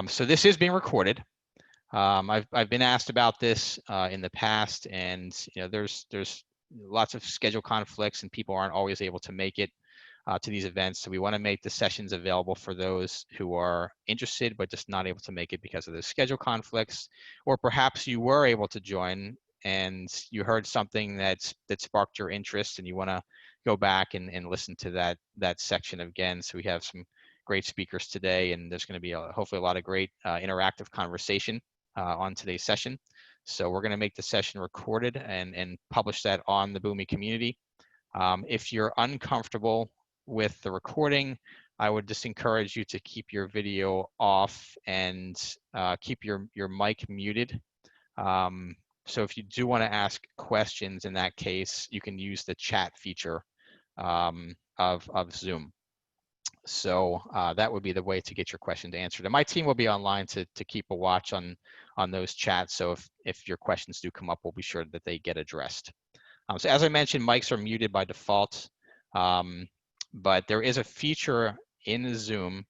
So this is being recorded. I've been asked about this in the past, and there's lots of schedule conflicts, and people aren't always able to make it to these events. So we want to make the sessions available for those who are interested but just not able to make it because of the schedule conflicts, or perhaps you were able to join and you heard something that sparked your interest and you want to go back and listen to that section again. So we have some great speakers today, and there's going to be hopefully a lot of great interactive conversation on today's session. So we're going to make the session recorded and publish that on the Boomi community. If you're uncomfortable with the recording, I would just encourage you to keep your video off and keep your mic muted. So if you do want to ask questions in that case, you can use the chat feature of Zoom. So that would be the way to get your questions answered. And my team will be online to keep a watch on those chats. So if your questions do come up, we'll be sure that they get addressed. So as I mentioned, mics are muted by default, but there is a feature in Zoom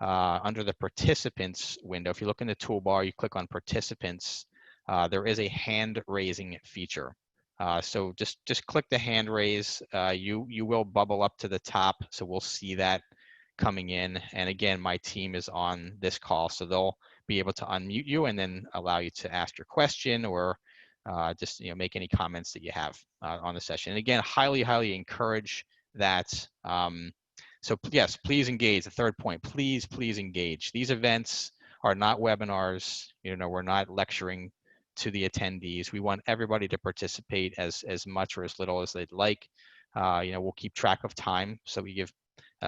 under the participants window. If you look in the toolbar, you click on participants, there is a hand raising feature. So just click the hand raise. You will bubble up to the top, so we'll see that coming in. And again, my team is on this call, so they'll be able to unmute you and then allow you to ask your question or just make any comments that you have on the session. And again, highly encourage that. So yes, please engage. The third point, please engage. These events are not webinars. We're not lecturing to the attendees. We want everybody to participate as much or as little as they'd like. We'll keep track of time, so we give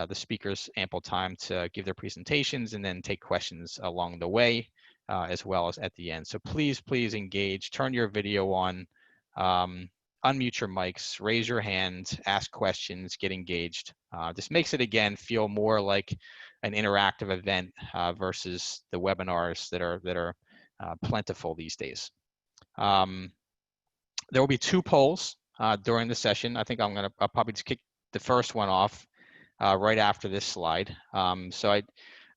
the speakers ample time to give their presentations and then take questions along the way, as well as at the end. So please engage, turn your video on, unmute your mics, raise your hand, ask questions, get engaged. This makes it, again, feel more like an interactive event versus the webinars that are plentiful these days. There will be 2 polls during the session. I think I'll probably just kick the first one off right after this slide. So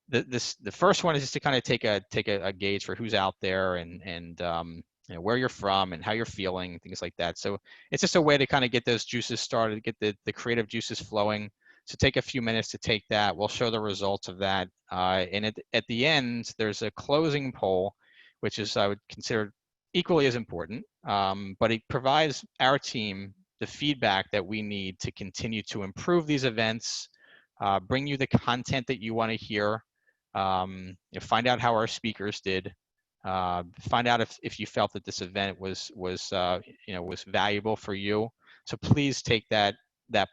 the first one is just to kind of take a gauge for who's out there and where you're from and how you're feeling, things like that. So it's just a way to kind of get those juices started, get the creative juices flowing. So take a few minutes to take that. We'll show the results of that. And at the end, there's a closing poll, which is, I would consider, equally as important, but it provides our team the feedback that we need to continue to improve these events, bring you the content that you want to hear, find out how our speakers did, find out if you felt that this event was valuable for you. So please take that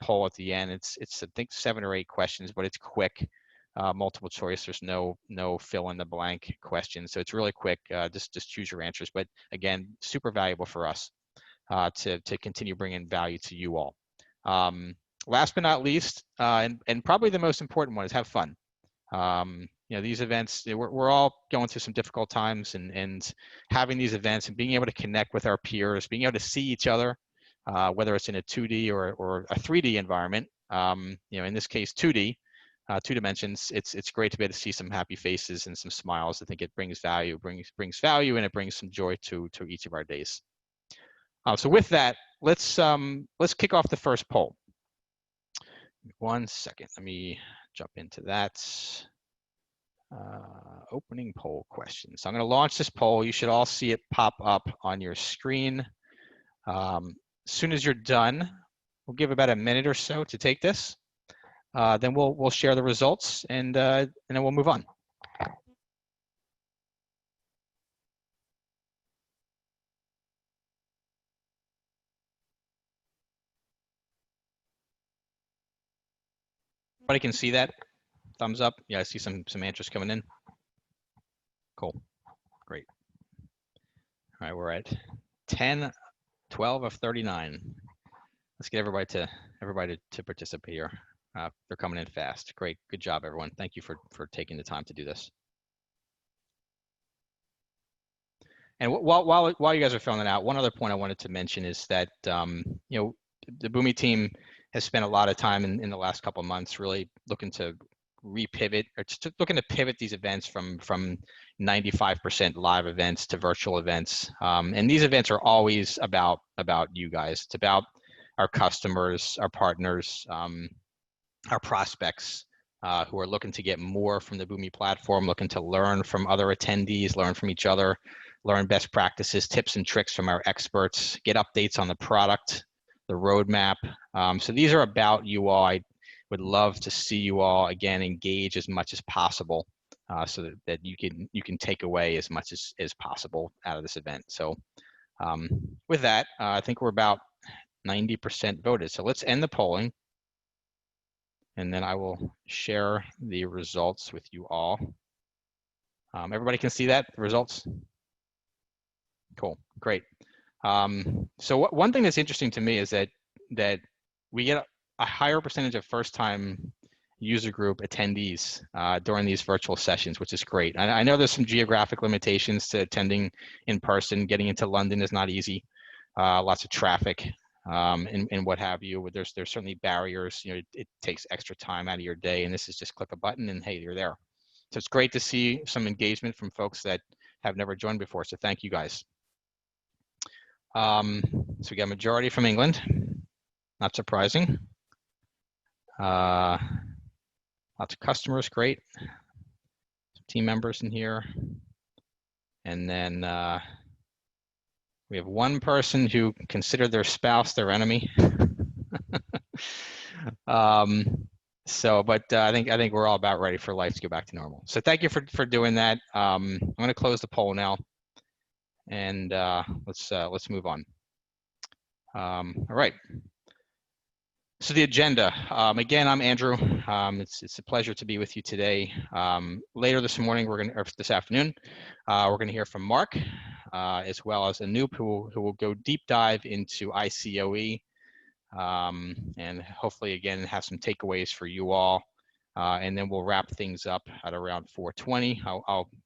poll at the end. It's I think 7 or 8 questions, but it's quick, multiple choice. There's no fill in the blank questions, so it's really quick. Just choose your answers. But again, super valuable for us to continue bringing value to you all. Last but not least, and probably the most important one, is have fun. These events, we're all going through some difficult times, and having these events and being able to connect with our peers, being able to see each other, whether it's in a 2D or a 3D environment, in this case 2D, 2 dimensions, it's great to be able to see some happy faces and some smiles. I think it brings value, brings value, and it brings some joy to each of our days. So with that, let's kick off the first poll. 1 second, let me jump into that. Opening poll questions. So I'm going to launch this poll. You should all see it pop up on your screen. As soon as you're done, we'll give about a minute or so to take this. Then we'll share the results, and then we'll move on. Everybody can see that? Thumbs up. Yeah, I see some answers coming in. Cool. Great. All right, we're at 12 of 39. Let's get everybody to participate here. They're coming in fast. Great. Good job, everyone. Thank you for taking the time to do this. And while you guys are filling it out, one other point I wanted to mention is that the Boomi team has spent a lot of time in the last couple of months really looking to repivot or looking to pivot these events from 95% live events to virtual events. And these events are always about you guys. It's about our customers, our partners, our prospects who are looking to get more from the Boomi platform, looking to learn from other attendees, learn from each other, learn best practices, tips and tricks from our experts, get updates on the product, the roadmap. So these are about you all. I would love to see you all again engage as much as possible, so that you can take away as much as possible out of this event. So with that, I think we're about 90% voted. So let's end the polling, and then I will share the results with you all. Everybody can see that, the results? Cool, great. So one thing that's interesting to me is that we get a higher percentage of first-time user group attendees during these virtual sessions, which is great. I know there's some geographic limitations to attending in person. Getting into London is not easy. Lots of traffic and what have you. There's certainly barriers. You know, it takes extra time out of your day, and this is just click a button and hey, you're there. So it's great to see some engagement from folks that have never joined before. So thank you guys. So we got a majority from England. Not surprising. Lots of customers, great. Some team members in here. And then we have one person who considered their spouse their enemy. But I think we're all about ready for life to go back to normal. So thank you for doing that. I'm going to close the poll now, and let's move on. All right. So the agenda, again, I'm Andrew. It's a pleasure to be with you today. Later this morning, or this afternoon, we're gonna hear from Mark, as well as Anoop, who will go deep dive into ICoE, and hopefully, again, have some takeaways for you all. And then we'll wrap things up at around 4:20.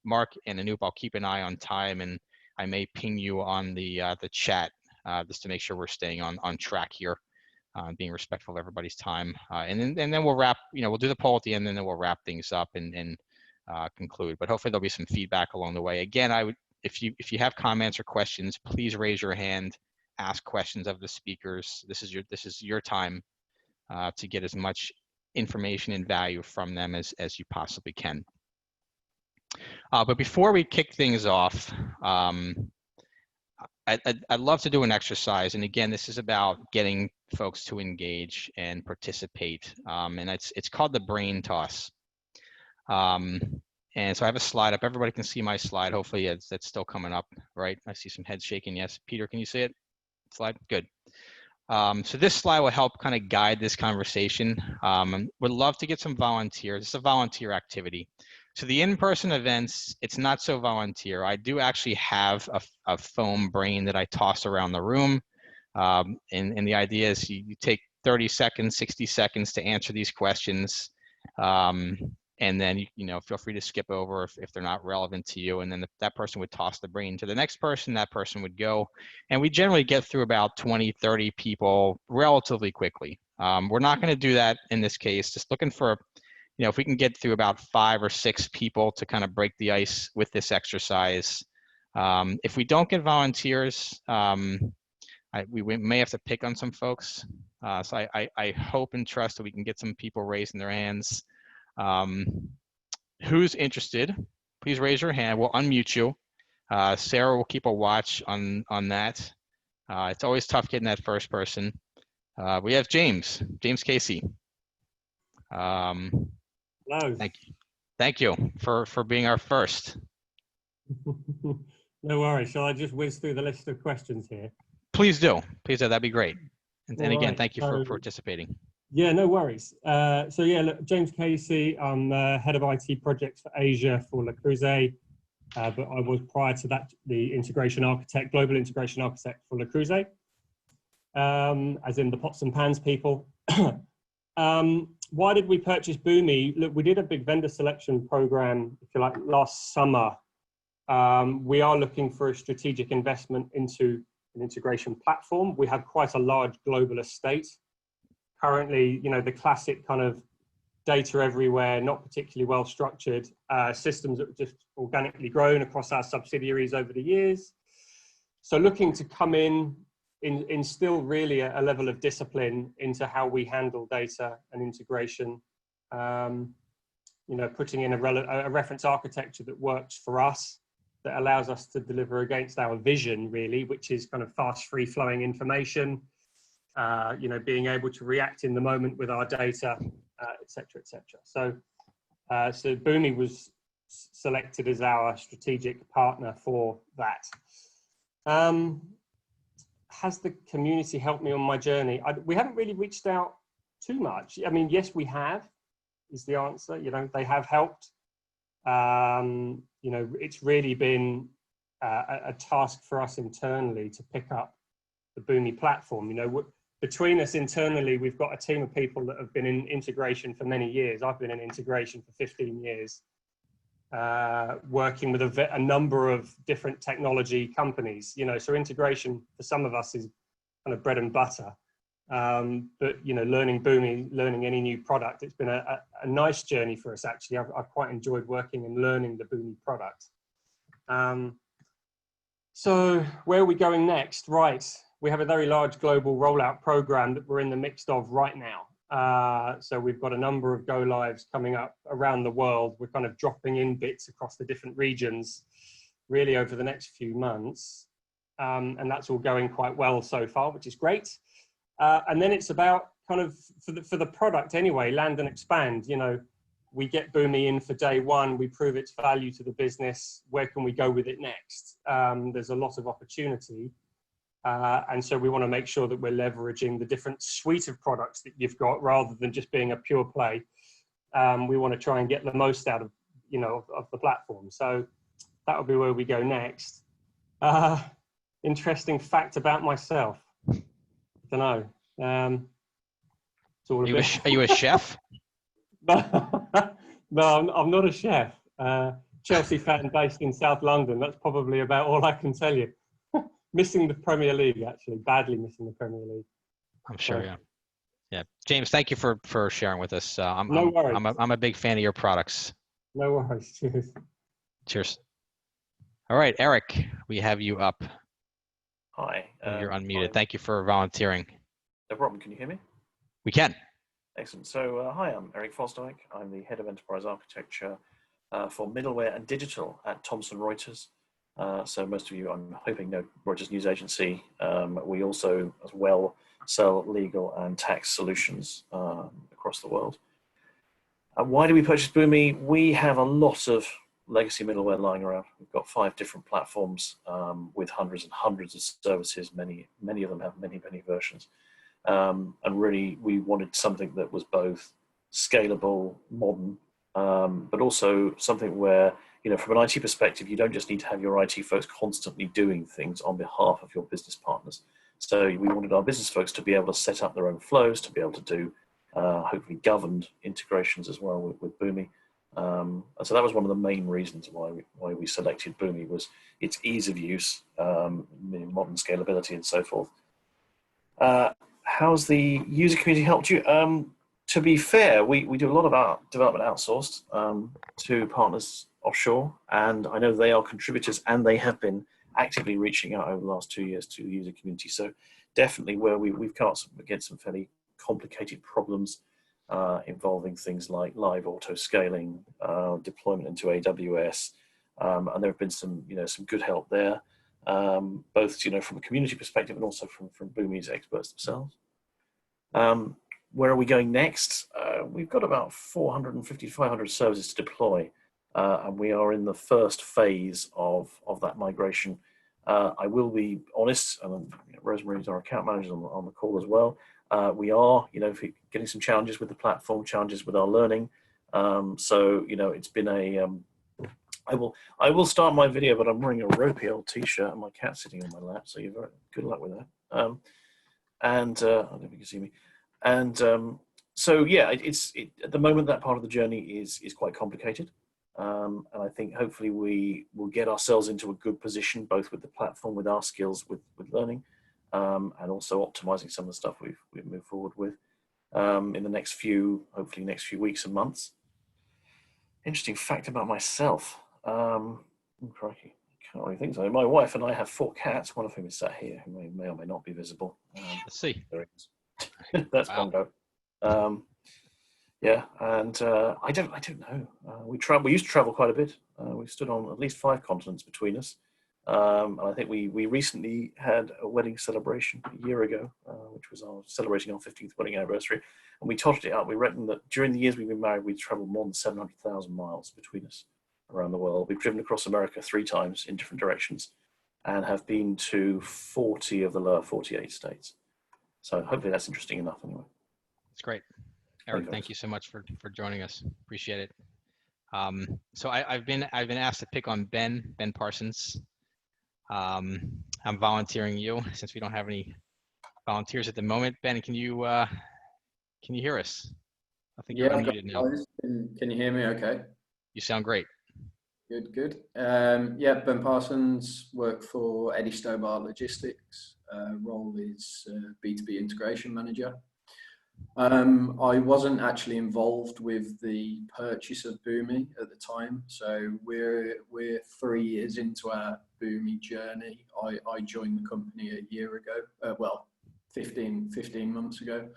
Mark and Anoop, I'll keep an eye on time, and I may ping you on the chat just to make sure we're staying on track here. Being respectful of everybody's time, and then we'll wrap. We'll do the poll at the end, and then we'll wrap things up and conclude. But hopefully there'll be some feedback along the way. Again, if you have comments or questions, please raise your hand. Ask questions of the speakers. This is your time to get as much information and value from them as you possibly can. But before we kick things off, I'd love to do an exercise, and again, this is about getting folks to engage and participate, and it's called the brain toss. And so I have a slide up. Everybody can see my slide. Hopefully that's still coming up, right? I see some heads shaking. Yes, Peter, can you see it? Slide, good. So this slide will help kind of guide this conversation. Would love to get some volunteers. It's a volunteer activity. So the in-person events, it's not so volunteer. I do actually have a foam brain that I toss around the room. And the idea is you take 30 seconds, 60 seconds to answer these questions. And then, feel free to skip over if they're not relevant to you. And then that person would toss the brain to the next person, that person would go. And we generally get through about 20, 30 people relatively quickly. We're not going to do that in this case, just looking for, if we can get through about 5 or 6 people to kind of break the ice with this exercise. If we don't get volunteers, we may have to pick on some folks. So I hope and trust that we can get some people raising their hands. Who's interested? Please raise your hand. We'll unmute you. Sarah will keep a watch on that. It's always tough getting that first person. We have James Casey. Hello. Thank you for being our first. No worries. Shall I just whiz through the list of questions here? Please do. That'd be great. And again, right. thank you for participating. Yeah, no worries. So yeah, look, James Casey, I'm head of IT projects for Asia for Le Creuset, but I was prior to that the integration architect, global integration architect for Le Creuset, as in the pots and pans people. Why did we purchase Boomi? Look, we did a big vendor selection program, if you like, last summer. We are looking for a strategic investment into an integration platform. We have quite a large global estate. Currently, the classic kind of data everywhere, not particularly well structured, systems that have just organically grown across our subsidiaries over the years. So looking to come in, instill really a level of discipline into how we handle data and integration. You know, putting in a reference architecture that works for us, that allows us to deliver against our vision, really, which is kind of fast, free-flowing information, you know, being able to react in the moment with our data, et cetera, et cetera. So, so Boomi was selected as our strategic partner for that. Has the community helped me on my journey? We haven't really reached out too much. I mean, yes, we have, is the answer. You know, they have helped. You know, it's really been a task for us internally to pick up the Boomi platform. You know, between us internally, we've got a team of people that have been in integration for many years. I've been in integration for 15 years, working with a number of different technology companies. You know, so integration for some of us is kind of bread and butter. But you know, learning Boomi, learning any new product, it's been a nice journey for us, actually. I've quite enjoyed working and learning the Boomi product. So where are we going next? Right, we have a very large global rollout program that we're in the midst of right now. So we've got a number of go lives coming up around the world. We're kind of dropping in bits across the different regions really over the next few months. And that's all going quite well so far, which is great. And then it's about kind of, for the product anyway, land and expand. You know, we get Boomi in for day one, we prove its value to the business. Where can we go with it next? There's a lot of opportunity. And so we want to make sure that we're leveraging the different suite of products that you've got rather than just being a pure play. We want to try and get the most out of, you know, of the platform. So that'll be where we go next. Interesting fact about myself. I don't know. It's all Are you a chef? No, I'm not a chef. Chelsea fan based in South London. That's probably about all I can tell you. Missing the Premier League, actually, badly missing the Premier League. I'm sure, yeah. Yeah, James, thank you for sharing with us. No worries. I'm a big fan of your products. No worries. Cheers. Cheers. All right, Eric, we have you up. Hi. You're unmuted. Thank you for volunteering. No problem. Can you hear me? We can. Excellent. So, hi, I'm Eric Fosdyke. I'm the Head of Enterprise Architecture for Middleware and Digital at Thomson Reuters. So most of you, I'm hoping, know Reuters News Agency. We also, as well, sell legal and tax solutions across the world. Why do we purchase Boomi? We have a lot of legacy middleware lying around. We've got 5 different platforms with hundreds and hundreds of services. Many of them have many versions. And really, we wanted something that was both scalable, modern, but also something where, you know, from an IT perspective, you don't just need to have your IT folks constantly doing things on behalf of your business partners. So we wanted our business folks to be able to set up their own flows, to be able to do hopefully governed integrations as well with Boomi. And so that was one of the main reasons why we selected Boomi, was its ease of use, modern scalability, and so forth. How's the user community helped you? To be fair, we do a lot of our development outsourced to partners offshore, and I know they are contributors, and they have been actively reaching out over the last 2 years to the user community. So definitely where we've come up against some fairly complicated problems involving things like live auto scaling, deployment into AWS, and there have been some good help there, both from a community perspective and also from Boomi's experts themselves. Where are we going next? We've got about 450 to 500 services to deploy, and we are in the first phase of that migration. I will be honest, and Rosemary's our account manager on the call as well. We are, getting some challenges with the platform, challenges with our learning. So, it's been a. I will start my video, but I'm wearing a ropey old T-shirt and my cat's sitting on my lap. So you're very good luck with that. I don't know if you can see me. And so yeah, at the moment that part of the journey is quite complicated. And I think hopefully we will get ourselves into a good position, both with the platform, with our skills, with learning, and also optimizing some of the stuff we've moved forward with. in the hopefully next few weeks and months. Interesting fact about myself. Crikey, can't really think so. My wife and I have 4 cats, one of whom is sat here, who may or may not be visible. Let's see. There it is. That's Wow. Bongo. Yeah, and I don't know. We used to travel quite a bit. We stood on at least 5 continents between us. And I think we recently had a wedding celebration a year ago, which was celebrating our 15th wedding anniversary. And we totted it up. We reckon that during the years we've been married, we've traveled more than 700,000 miles between us around the world. We've driven across America 3 times in different directions and have been to 40 of the lower 48 states. So hopefully that's interesting enough anyway. That's great. Eric, thank you so much for joining us. Appreciate it. So I've been asked to pick on Ben Parsons. I'm volunteering you since we don't have any volunteers at the moment. Ben, can you hear us? I think you're unmuted now. Can you hear me okay? You sound great. Good. Yeah, Ben Parsons, work for Eddie Stobart Logistics. Role is B2B integration manager. I wasn't actually involved with the purchase of Boomi at the time, so we're 3 years into our Boomi journey. I joined the company a year ago, well, 15 months ago.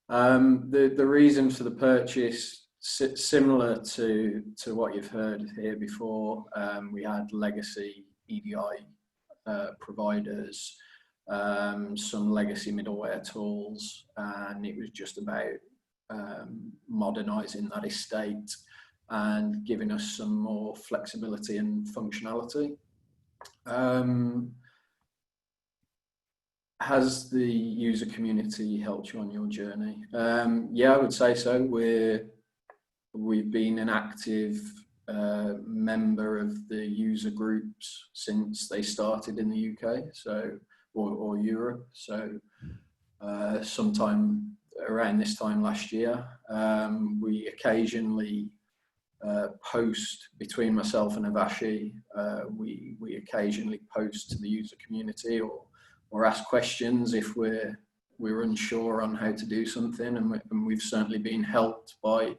The reason for the purchase, similar to what you've heard here before, we had legacy EDI providers, some legacy middleware tools, and it was just about modernizing that estate and giving us some more flexibility and functionality. Has the user community helped you on your journey? Yeah, I would say so. We've been an active member of the user groups since they started in the UK, so or Europe. So sometime around this time last year, we occasionally post between myself and Avashi. We occasionally post to the user community or ask questions if we're unsure on how to do something, and we've certainly been helped by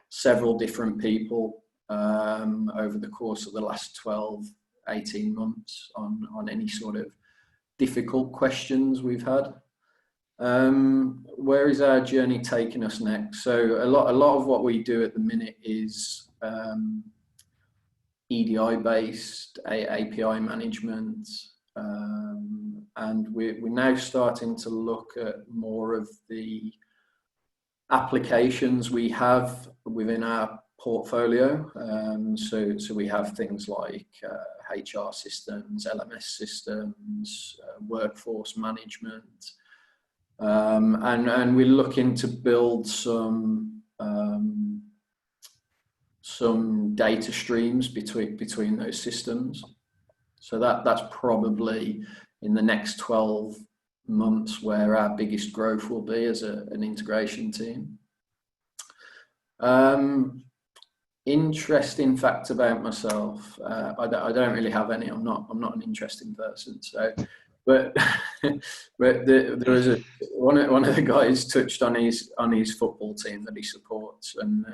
several different people over the course of the last 12-18 months on any sort of difficult questions we've had. Where is our journey taking us next? So a lot of what we do at the minute is EDI based, API management, and we're now starting to look at more of the applications we have within our portfolio. So we have things like HR systems, LMS systems, workforce management, and we're looking to build some data streams between those systems. So that's probably in the next 12 months where our biggest growth will be as an integration team. Interesting fact about myself. I don't really have any. I'm not an interesting person. So, but there was one of the guys touched on his football team that he supports, and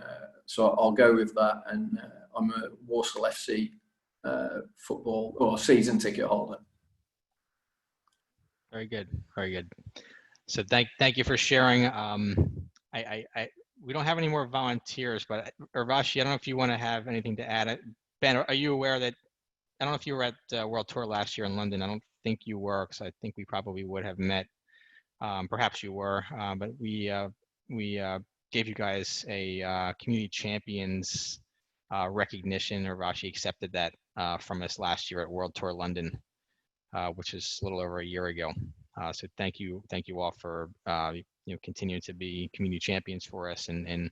so I'll go with that. And I'm a Walsall FC football or season ticket holder. Very good. So thank you for sharing. We don't have any more volunteers, but Urvashi, I don't know if you want to have anything to add. Ben, are you aware that, I don't know if you were at World Tour last year in London. I don't think you were, because I think we probably would have met. Perhaps you were, but we gave you guys a community champions recognition. Urvashi accepted that from us last year at World Tour London, which is a little over a year ago. So thank you all for continuing to be community champions for us and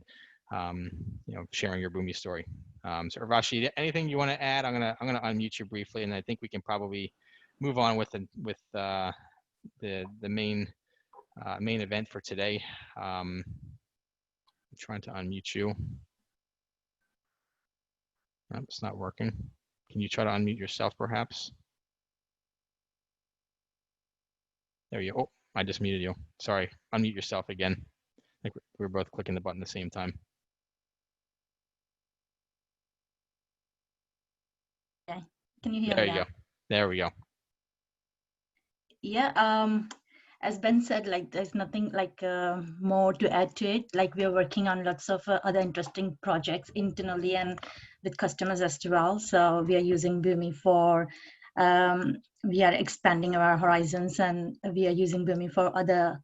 sharing your Boomi story. So Urvashi, anything you want to add? I'm gonna unmute you briefly, and I think we can probably move on with the main event for today. I'm trying to unmute you. No, it's not working. Can you try to unmute yourself, perhaps? There you go. Oh, I just muted you. Sorry. Unmute yourself again. think we were both clicking the button at the same time. Okay. Can you hear There me you now? go. There we go. Yeah, as Ben said, like there's nothing like more to add to it. Like we're working on lots of other interesting projects internally and with customers as well. So we are using Boomi for, we are expanding our horizons, and we are using Boomi for other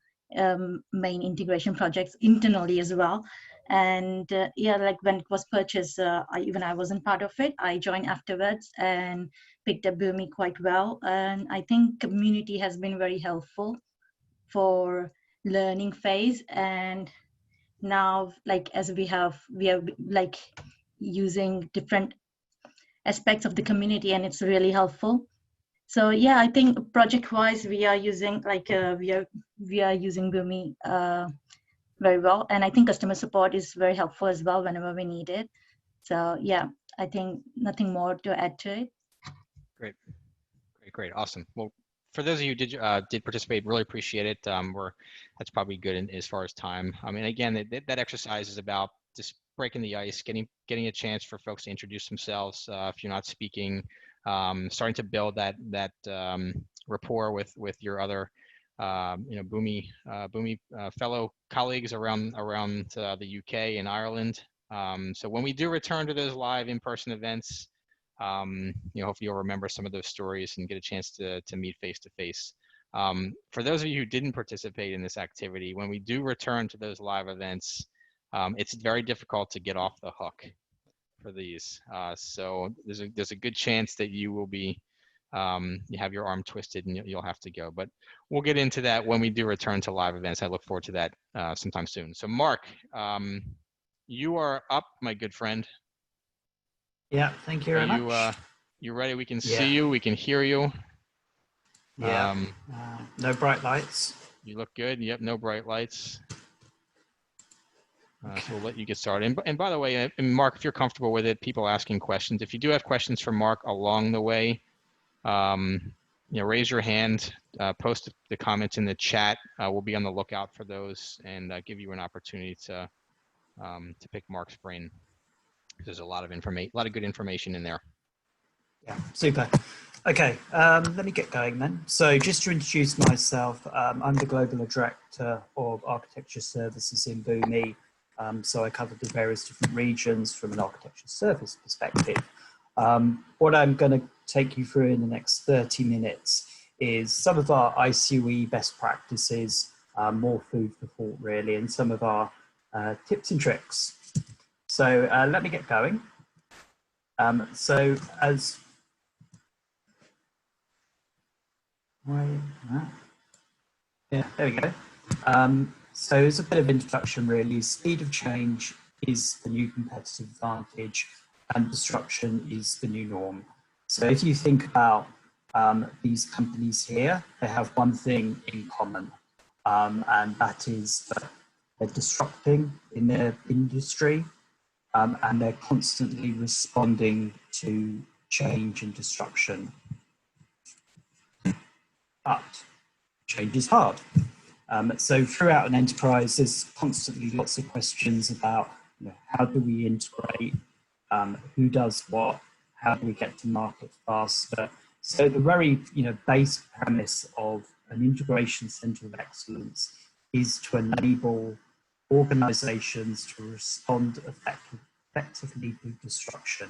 main integration projects internally as well. And yeah, like when it was purchased, I wasn't part of it. I joined afterwards and picked up Boomi quite well. And I think community has been very helpful for learning phase. And now, like as we are like using different aspects of the community, and it's really helpful. So yeah, I think project wise we are using like we are using Boomi very well, and I think customer support is very helpful as well whenever we need it. So yeah, I think nothing more to add to it. Great, great, awesome. Well, for those of you who did participate, really appreciate it. That's probably good as far as time. I mean, again, that exercise is about just breaking the ice, getting a chance for folks to introduce themselves if you're not speaking, starting to build that rapport with your other Boomi fellow colleagues around the UK and Ireland. So when we do return to those live in-person events, hopefully you'll remember some of those stories and get a chance to meet face to face. For those of you who didn't participate in this activity, when we do return to those live events, it's very difficult to get off the hook for these. So there's a good chance that you will be you have your arm twisted and you'll have to go. But we'll get into that when we do return to live events. I look forward to that sometime soon. So Mark, you are up, my good friend. Yeah, thank you very much. You ready? We can see you. We can hear you. Yeah. No bright lights. You look good. Yep. No bright lights. So we'll let you get started. And by the way, Mark, if you're comfortable with it, people asking questions. If you do have questions for Mark along the way, raise your hand. Post the comments in the chat. We'll be on the lookout for those and give you an opportunity to pick Mark's brain. There's a lot of good information in there. Yeah, super. Okay, let me get going then. So just to introduce myself, I'm the Global Director of Architecture Services in Boomi. So I cover the various different regions from an architecture service perspective. What I'm going to take you through in the next 30 minutes is some of our ICoE best practices, more food for thought really, and some of our tips and tricks. So let me get going. So as yeah, there we go. So as a bit of introduction really, speed of change is the new competitive advantage and disruption is the new norm. So if you think about these companies here, they have one thing in common, and that is that they're disrupting in their industry, and they're constantly responding to change and disruption. But change is hard. So throughout an enterprise, there's constantly lots of questions about how do we integrate, who does what, how do we get to market faster. So the very base premise of an integration center of excellence is to enable organizations to respond effectively to disruption.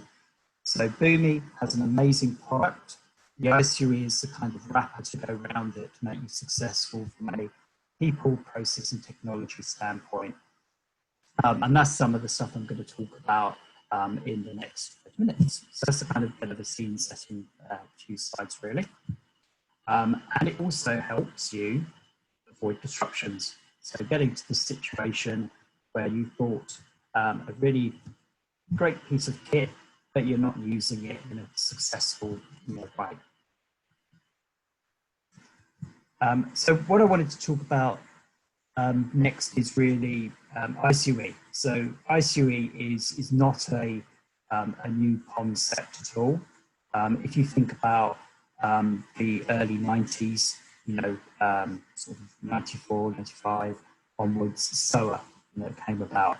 So Boomi has an amazing product. The ICoE is the kind of wrapper to go around it to make you successful from a people, process and technology standpoint. And that's some of the stuff I'm going to talk about in the next 30 minutes. So that's a kind of bit of a scene setting few slides really. And it also helps you avoid disruptions. So getting to the situation where you've bought a really great piece of kit, but you're not using it in a successful way. So what I wanted to talk about next is really ICoE. So ICoE is not a new concept at all. If you think about the early 90s, sort of 94, 95 onwards, SOA came about,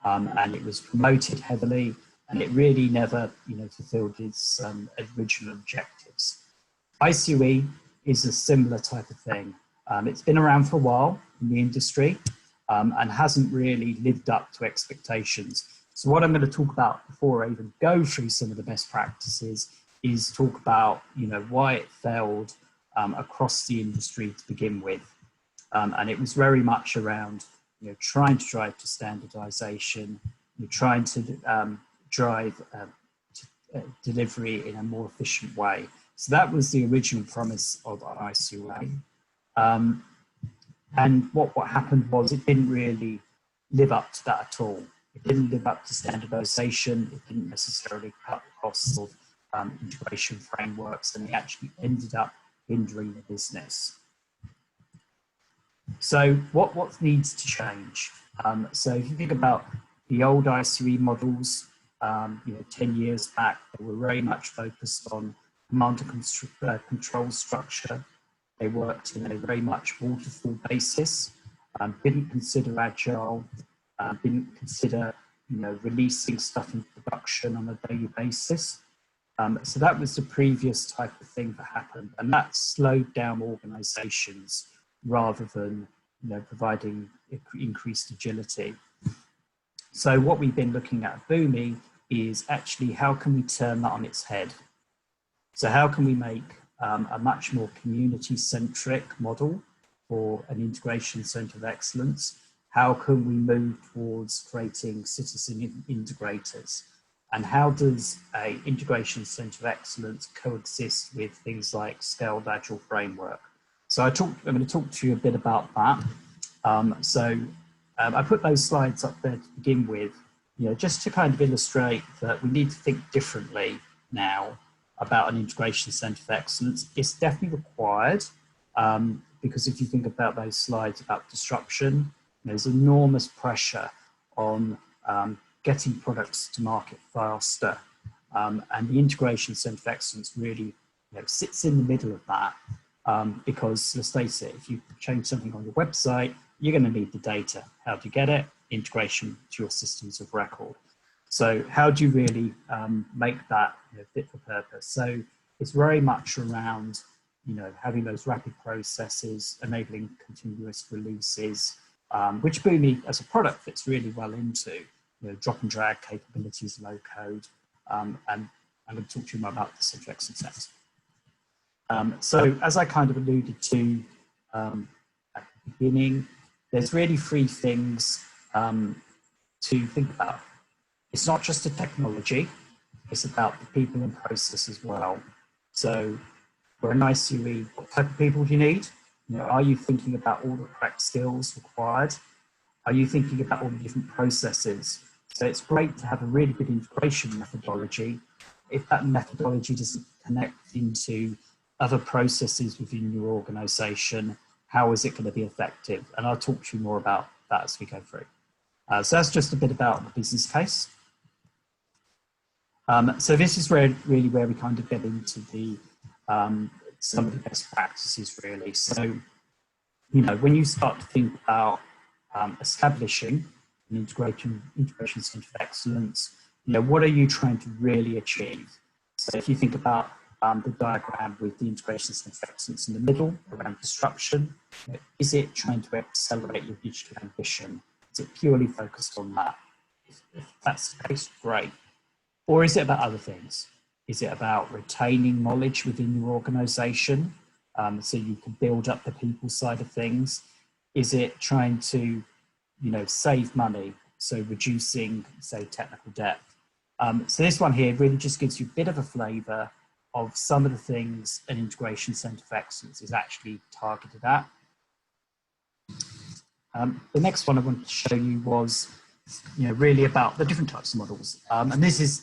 and it was promoted heavily, and it really never fulfilled its original objectives. ICoE is a similar type of thing. It's been around for a while in the industry, and hasn't really lived up to expectations. So what I'm going to talk about before I even go through some of the best practices is talk about why it failed across the industry to begin with. And it was very much around trying to drive to standardization, trying to drive delivery in a more efficient way. So that was the original premise of ICoE. And what happened was it didn't really live up to that at all. It didn't live up to standardization. It didn't necessarily cut the costs of integration frameworks, and it actually ended up hindering the business. So what needs to change? So if you think about the old ICoE models, 10 years back, they were very much focused on command and control structure. They worked in a very much waterfall basis, didn't consider agile, didn't consider releasing stuff in production on a daily basis. So that was the previous type of thing that happened, and that slowed down organizations rather than providing increased agility. So what we've been looking at Boomi is actually how can we turn that on its head? So how can we make a much more community-centric model for an integration center of excellence? How can we move towards creating citizen integrators? And how does an integration center of excellence coexist with things like scaled agile framework? So I'm going to talk to you a bit about that. I put those slides up there to begin with, just to kind of illustrate that we need to think differently now about an integration center of excellence. It's definitely required, because if you think about those slides about disruption, there's enormous pressure on getting products to market faster. And the integration center of excellence really sits in the middle of that, because let's face it, if you change something on your website, you're going to need the data. How do you get it? Integration to your systems of record. So how do you really make that fit for purpose? So it's very much around having those rapid processes, enabling continuous releases, which Boomi as a product fits really well into, drop and drag capabilities, low code, and I'm going to talk to you more about the center of excellence next. So as I kind of alluded to at the beginning, there's really three things to think about. It's not just a technology, it's about the people and process as well. So for an ICoE, what type of people do you need? Are you thinking about all the correct skills required? Are you thinking about all the different processes? So it's great to have a really good integration methodology. If that methodology doesn't connect into other processes within your organization, how is it going to be effective? And I'll talk to you more about that as we go through. So that's just a bit about the business case. So this is really where we kind of get into the some of the best practices really. So, when you start to think about establishing an integration center of excellence, what are you trying to really achieve? So if you think about the diagram with the integration center of excellence in the middle around disruption, is it trying to accelerate your digital ambition? Is it purely focused on that? If that's the case, great. Or is it about other things? Is it about retaining knowledge within your organization so you can build up the people side of things? Is it trying to, save money, so reducing, say, technical debt? So this one here really just gives you a bit of a flavor of some of the things an integration center of excellence is actually targeted at. The next one I wanted to show you was, really about the different types of models. And this is,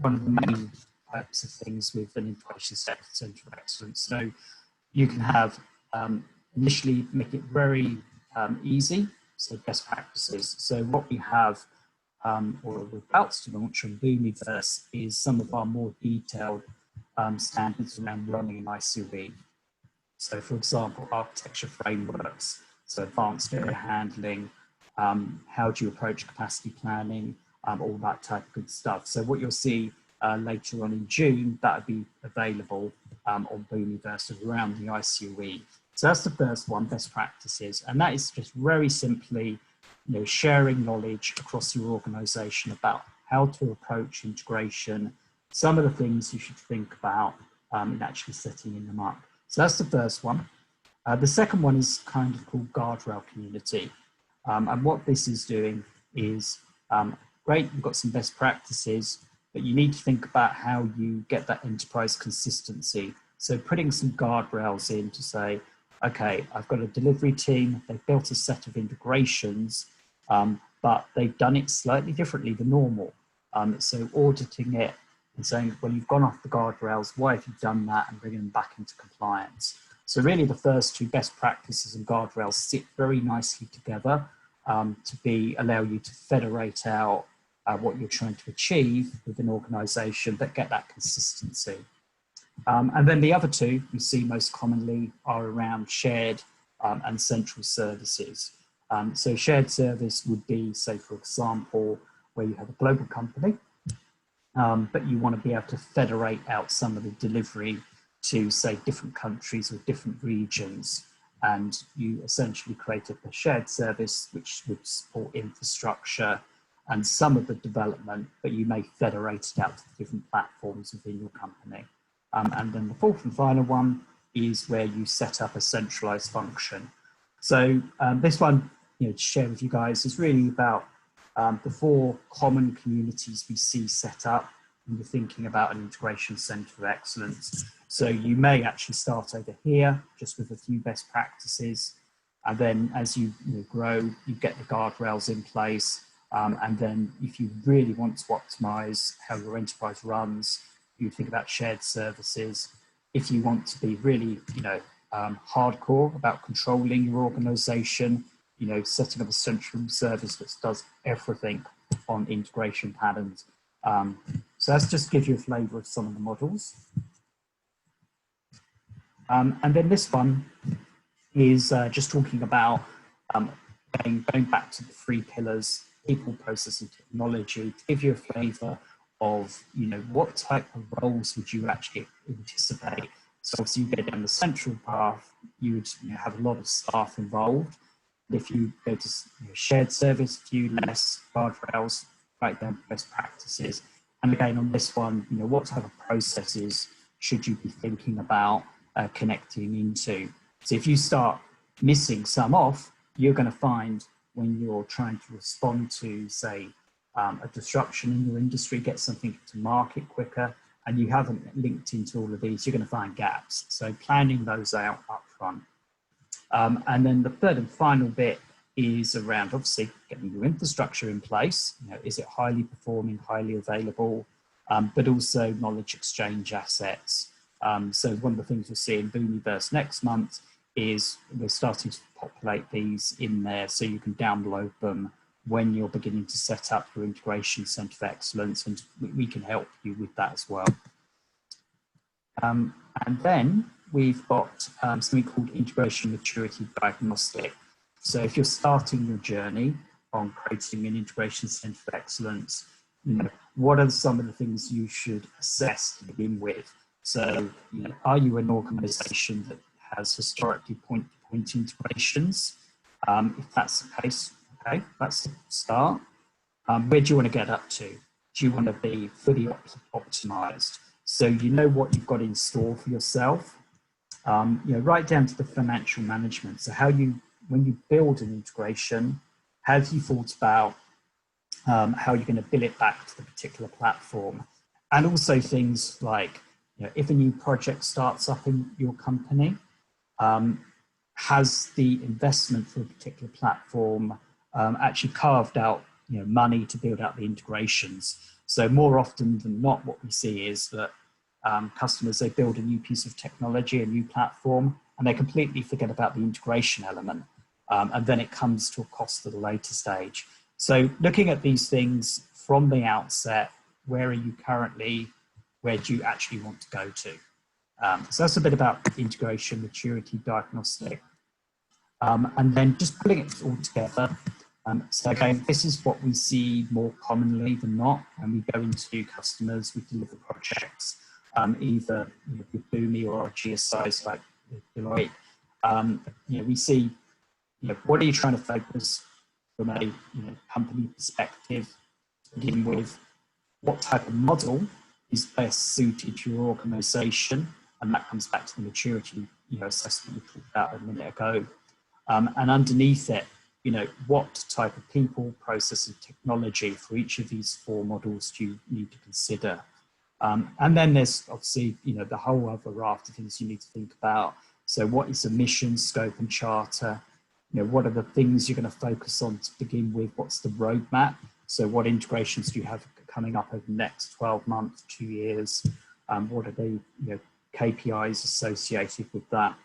one of the main types of things with an integration center of excellence. So you can have initially make it very easy, so best practices. So what we have, or we're about to launch on Boomiverse, is some of our more detailed standards around running an ICoE. So for example, architecture frameworks, so advanced error handling, how do you approach capacity planning, all that type of good stuff. So what you'll see later on in June, that will be available on Boomiverse around the ICoE. So that's the first one, best practices. And that is just very simply, sharing knowledge across your organization about how to approach integration, some of the things you should think about in actually setting them up. So that's the first one. The second one is kind of called guardrail community. And what this is doing is, great, you've got some best practices, but you need to think about how you get that enterprise consistency. So putting some guardrails in to say, okay, I've got a delivery team, they've built a set of integrations, but they've done it slightly differently than normal. So auditing it and saying, well, you've gone off the guardrails, why have you done that, and bringing them back into compliance. So really the first two, best practices and guardrails, sit very nicely together to allow you to federate out what you're trying to achieve with an organization, but get that consistency. And then the other two we see most commonly are around shared and central services. So shared service would be, say, for example, where you have a global company, but you want to be able to federate out some of the delivery to, say, different countries or different regions. And you essentially create a shared service which would support infrastructure and some of the development, but you may federate it out to the different platforms within your company. And then the fourth and final one is where you set up a centralized function. So this one, to share with you guys, is really about the four common communities we see set up when you're thinking about an integration center of excellence. So you may actually start over here, just with a few best practices. And then as you grow, you get the guardrails in place. And then if you really want to optimize how your enterprise runs, you think about shared services. If you want to be really, hardcore about controlling your organization, setting up a central service that does everything on integration patterns. So that's just give you a flavor of some of the models. And then this one is just talking about going back to the three pillars, people, process, and technology, to give you a flavor of, what type of roles would you actually anticipate. So obviously you go down the central path, you would have a lot of staff involved. If you go to shared service, a few less, guardrails, write down best practices. And again, on this one, what type of processes should you be thinking about connecting into? So if you start missing some off, you're going to find when you're trying to respond to, say, a disruption in your industry, get something to market quicker, and you haven't linked into all of these, you're going to find gaps. So planning those out up front. And then the third and final bit is around obviously getting your infrastructure in place. Is it highly performing, highly available, but also knowledge exchange assets. So one of the things we'll see in Boomiverse next month is we're starting to populate these in there so you can download them when you're beginning to set up your integration center of excellence, and we can help you with that as well. And then we've got something called integration maturity diagnostic. So if you're starting your journey on creating an integration center of excellence, what are some of the things you should assess to begin with? So, are you an organization that has historically point-to-point integrations? If that's the case, okay, that's the start. Where do you want to get up to? Do you want to be fully optimized? So you know what you've got in store for yourself. Right down to the financial management. So when you build an integration, have you thought about how you're going to bill it back to the particular platform? And also things like, if a new project starts up in your company, has the investment for a particular platform actually carved out money to build out the integrations? So more often than not, what we see is that customers, they build a new piece of technology, a new platform, and they completely forget about the integration element. And then it comes to a cost at a later stage. So looking at these things from the outset, where are you currently? Where do you actually want to go to? So that's a bit about integration maturity diagnostic. And then just putting it all together, So again, this is what we see more commonly than not when we go into customers, we deliver projects, either with Boomi or GSIs like Deloitte. We see, what are you trying to focus from a company perspective to begin with? What type of model is best suited to your organization? And that comes back to the maturity assessment we talked about a minute ago. And underneath it, what type of people, process, and technology for each of these 4 models do you need to consider? And then there's obviously, the whole other raft of things you need to think about. So what is the mission, scope, and charter? What are the things you're going to focus on to begin with? What's the roadmap? So what integrations do you have coming up over the next 12 months, 2 years? What are the KPIs associated with that?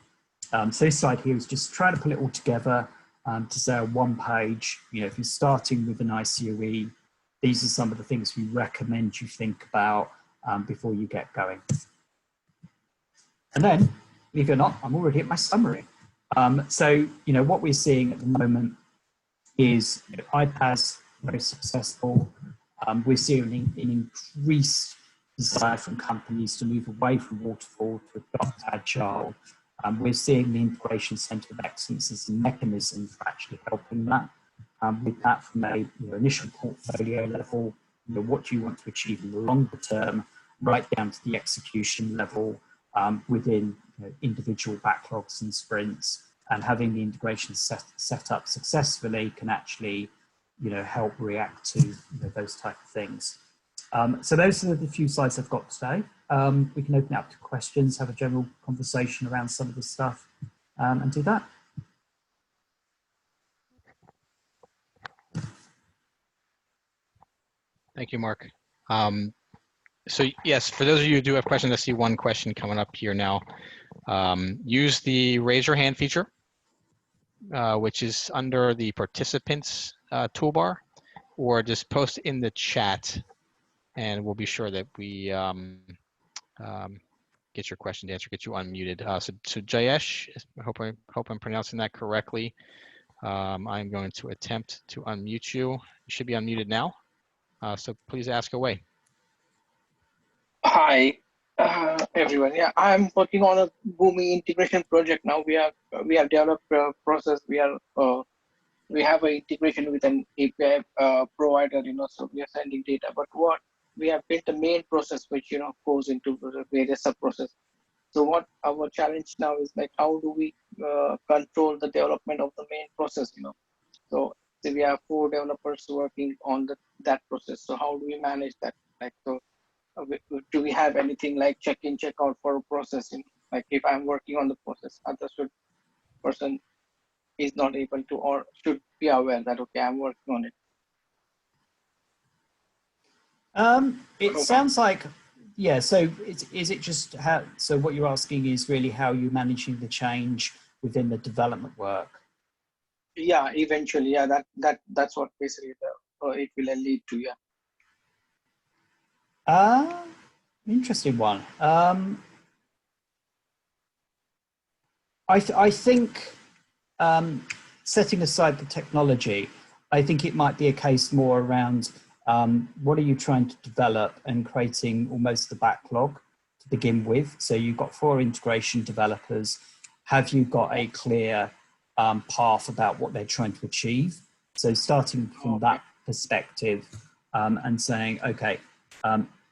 So this slide here is just trying to pull it all together to say on one page, if you're starting with an ICoE, these are some of the things we recommend you think about before you get going. And then, believe it or not, I'm already at my summary. So, what we're seeing at the moment is iPaaS, very successful. We're seeing an increased desire from companies to move away from waterfall to adopt agile. We're seeing the Integration Center of Excellence as a mechanism for actually helping that. With that from a initial portfolio level, what do you want to achieve in the longer term, right down to the execution level within individual backlogs and sprints, and having the integration set up successfully can actually help react to those type of things. So those are the few slides I've got today. We can open it up to questions, have a general conversation around some of this stuff, and do that. Thank you, Mark. So yes, for those of you who do have questions, I see one question coming up here now. Use the raise your hand feature, which is under the participants toolbar, or just post in the chat, and we'll be sure that we get your question answered, get you unmuted. So Jayesh, I hope I'm pronouncing that correctly. I'm going to attempt to unmute you. You should be unmuted now. So please ask away. Hi, everyone. Yeah, I'm working on a Boomi integration project now. We have developed a process. We have an integration with an API provider. So we are sending data. But what we have built a main process which goes into the various sub process. So what our challenge now is like, how do we control the development of the main process? So we have 4 developers working on that process. So how do we manage that? Do we have anything like check-in, check-out for a process? Like if I'm working on the process, other person is not able to or should be aware that, okay, I'm working on it. It sounds like, yeah, so is it just how, so what you're asking is really how you're managing the change within the development work? Yeah, eventually, yeah, that's what basically it will lead to, yeah. Interesting one. I think setting aside the technology, I think it might be a case more around what are you trying to develop and creating almost the backlog to begin with. So you've got 4 integration developers. Have you got a clear path about what they're trying to achieve? So starting from that perspective and saying, okay,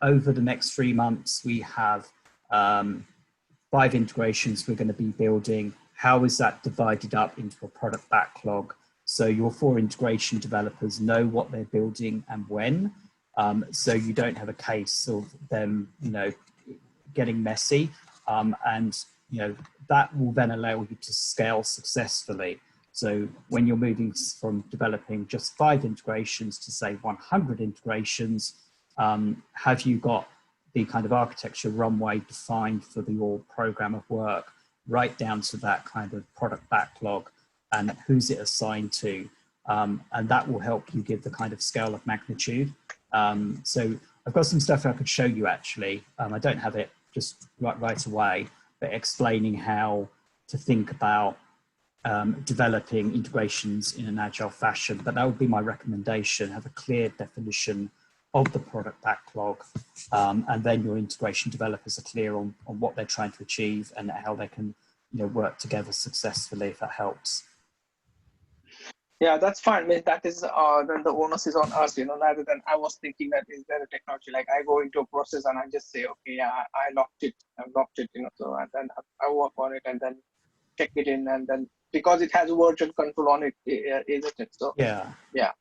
over the next 3 months, we have 5 integrations we're going to be building. How is that divided up into a product backlog? So your 4 integration developers know what they're building and when. So you don't have a case of them, getting messy. And, that will then allow you to scale successfully. So when you're moving from developing just 5 integrations to say 100 integrations, have you got the kind of architecture runway defined for your program of work right down to that kind of product backlog and who's it assigned to? And that will help you give the kind of scale of magnitude. So I've got some stuff I could show you actually. I don't have it just right away, but explaining how to think about developing integrations in an agile fashion, but that would be my recommendation. Have a clear definition of the product backlog, and then your integration developers are clear on what they're trying to achieve and how they can, you know, work together successfully, if that helps. Yeah, that's fine. I mean, that is then the onus is on us, you know, rather than I was thinking that is there a technology, like I go into a process and I just say, okay, yeah, I locked it, you know, so and then I work on it and then check it in, and then because it has version control on it, isn't it? So Yeah,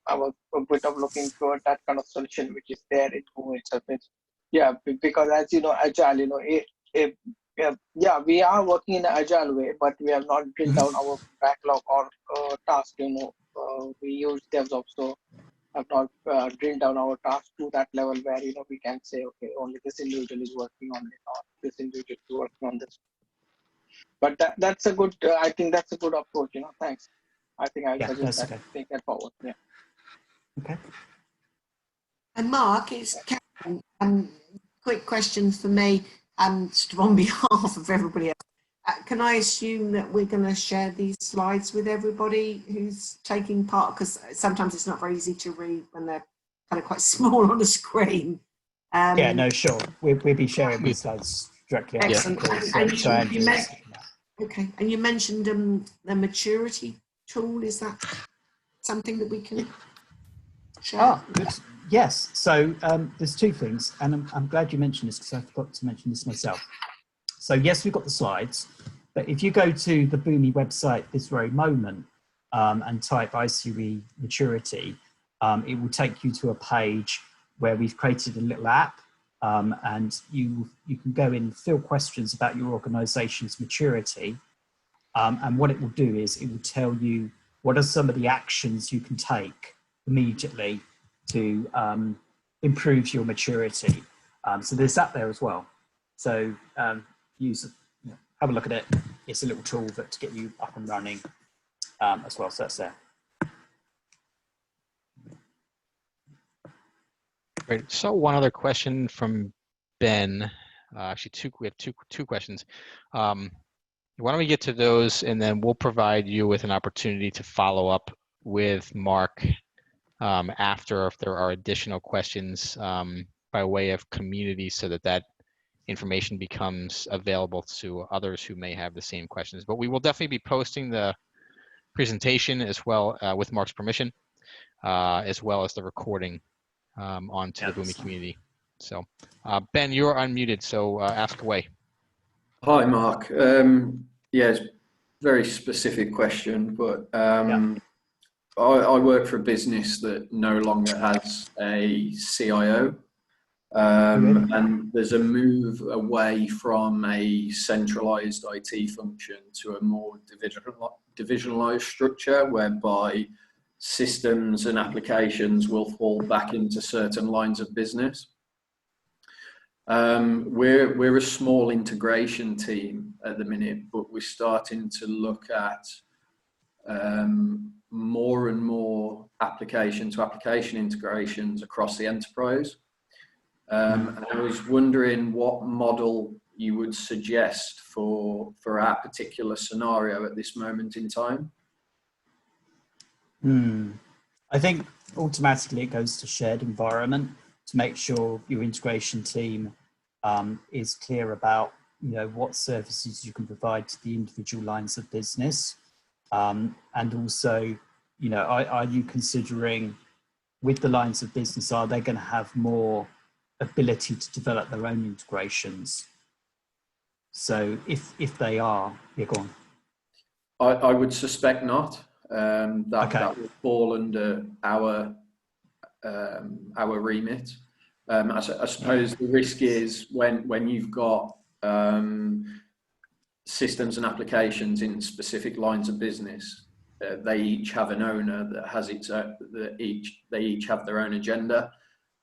I was a bit of looking toward that kind of solution which is there in Boomi itself. Yeah, because as you know, agile, you know, yeah, we are working in an agile way, but we have not drilled down our backlog or task, you know. We use DevOps, so have not drilled down our task to that level where, you know, we can say, okay, only this individual is working on it, or this individual is working on this. But that's a good, I think that's a good approach, you know. Thanks. I think I'll suggest that, take that forward. Yeah. okay. And Mark, it's Karen. Quick question for me, sort of on behalf of everybody else. Can I assume that we're going to share these slides with everybody who's taking part? Because sometimes it's not very easy to read when they're kind of quite small on the screen. Yeah, no, sure. We'll be sharing these slides directly. Excellent. Okay, and you mentioned the maturity tool. Is that something that we can share? Ah, good. Yes. So there's two things, and I'm glad you mentioned this because I forgot to mention this myself. So yes, we've got the slides, but if you go to the Boomi website this very moment and type ICoE maturity, it will take you to a page where we've created a little app, and you can go in, fill questions about your organization's maturity, and what it will do is it will tell you what are some of the actions you can take immediately to improve your maturity. So there's that there as well. So have a look at it. It's a little tool that to get you up and running as well. So that's there. Great. So one other question from Ben. Actually, we have two questions. Why don't we get to those, and then we'll provide you with an opportunity to follow up with Mark after, if there are additional questions by way of community, so that information becomes available to others who may have the same questions. But we will definitely be posting the presentation as well, with Mark's permission, as well as the recording onto the Boomi community. So Ben, you're unmuted, so ask away. Hi, Mark. Yeah, it's a very specific question, but I work for a business that no longer has a CIO. And there's a move away from a centralized IT function to a more divisionalized structure, whereby systems and applications will fall back into certain lines of business. We're a small integration team at the minute, but we're starting to look at more and more application to application integrations across the enterprise. And I was wondering what model you would suggest for our particular scenario at this moment in time. I think automatically it goes to shared environment to make sure your integration team is clear about, you know, what services you can provide to the individual lines of business, and also, you know, are you considering with the lines of business, are they going to have more ability to develop their own integrations? So if they are, yeah, go on. I would suspect not. That would fall under our remit. I suppose the risk is when you've got systems and applications in specific lines of business, they each have an owner that has they each have their own agenda.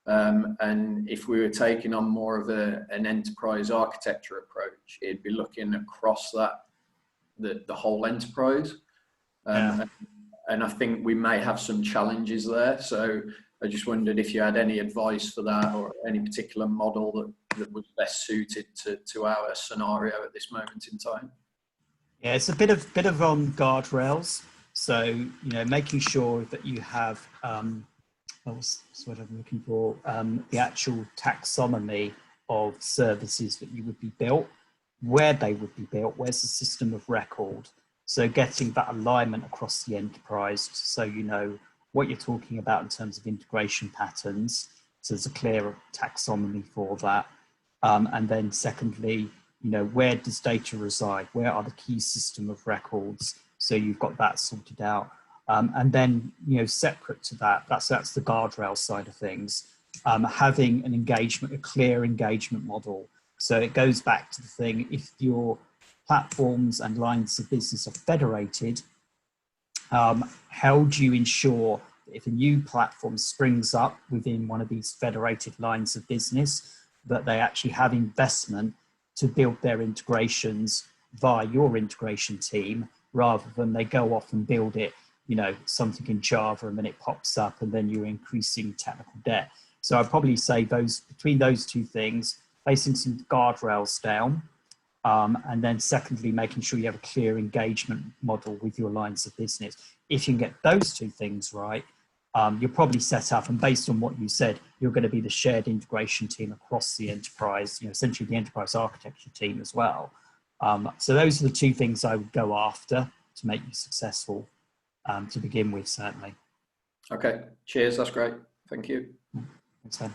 And if we were taking on more of an enterprise architecture approach, it'd be looking across the whole enterprise. And I think we may have some challenges there. So I just wondered if you had any advice for that, or any particular model that was best suited to our scenario at this moment in time. Yeah, it's a bit of on guardrails. So, you know, making sure that you have, what's what I'm looking for, the actual taxonomy of services that you would be built, where they would be built, where's the system of record. So getting that alignment across the enterprise, so you know what you're talking about in terms of integration patterns. So there's a clear taxonomy for that. And then secondly, you know, where does data reside? Where are the key system of records? So you've got that sorted out. And then, you know, separate to that, that's the guardrail side of things, having an engagement, a clear engagement model. So it goes back to the thing, if your platforms and lines of business are federated, how do you ensure that if a new platform springs up within one of these federated lines of business, that they actually have investment to build their integrations via your integration team, rather than they go off and build it, you know, something in Java and then it pops up and then you're increasing technical debt. So I'd probably say between those two things, placing some guardrails down, and then secondly, making sure you have a clear engagement model with your lines of business. If you can get those two things right, you're probably set up, and based on what you said, you're going to be the shared integration team across the enterprise, you know, essentially the enterprise architecture team as well. So those are the two things I would go after to make you successful to begin with, certainly. Okay, cheers, that's great. Thank you. Thanks, Ben.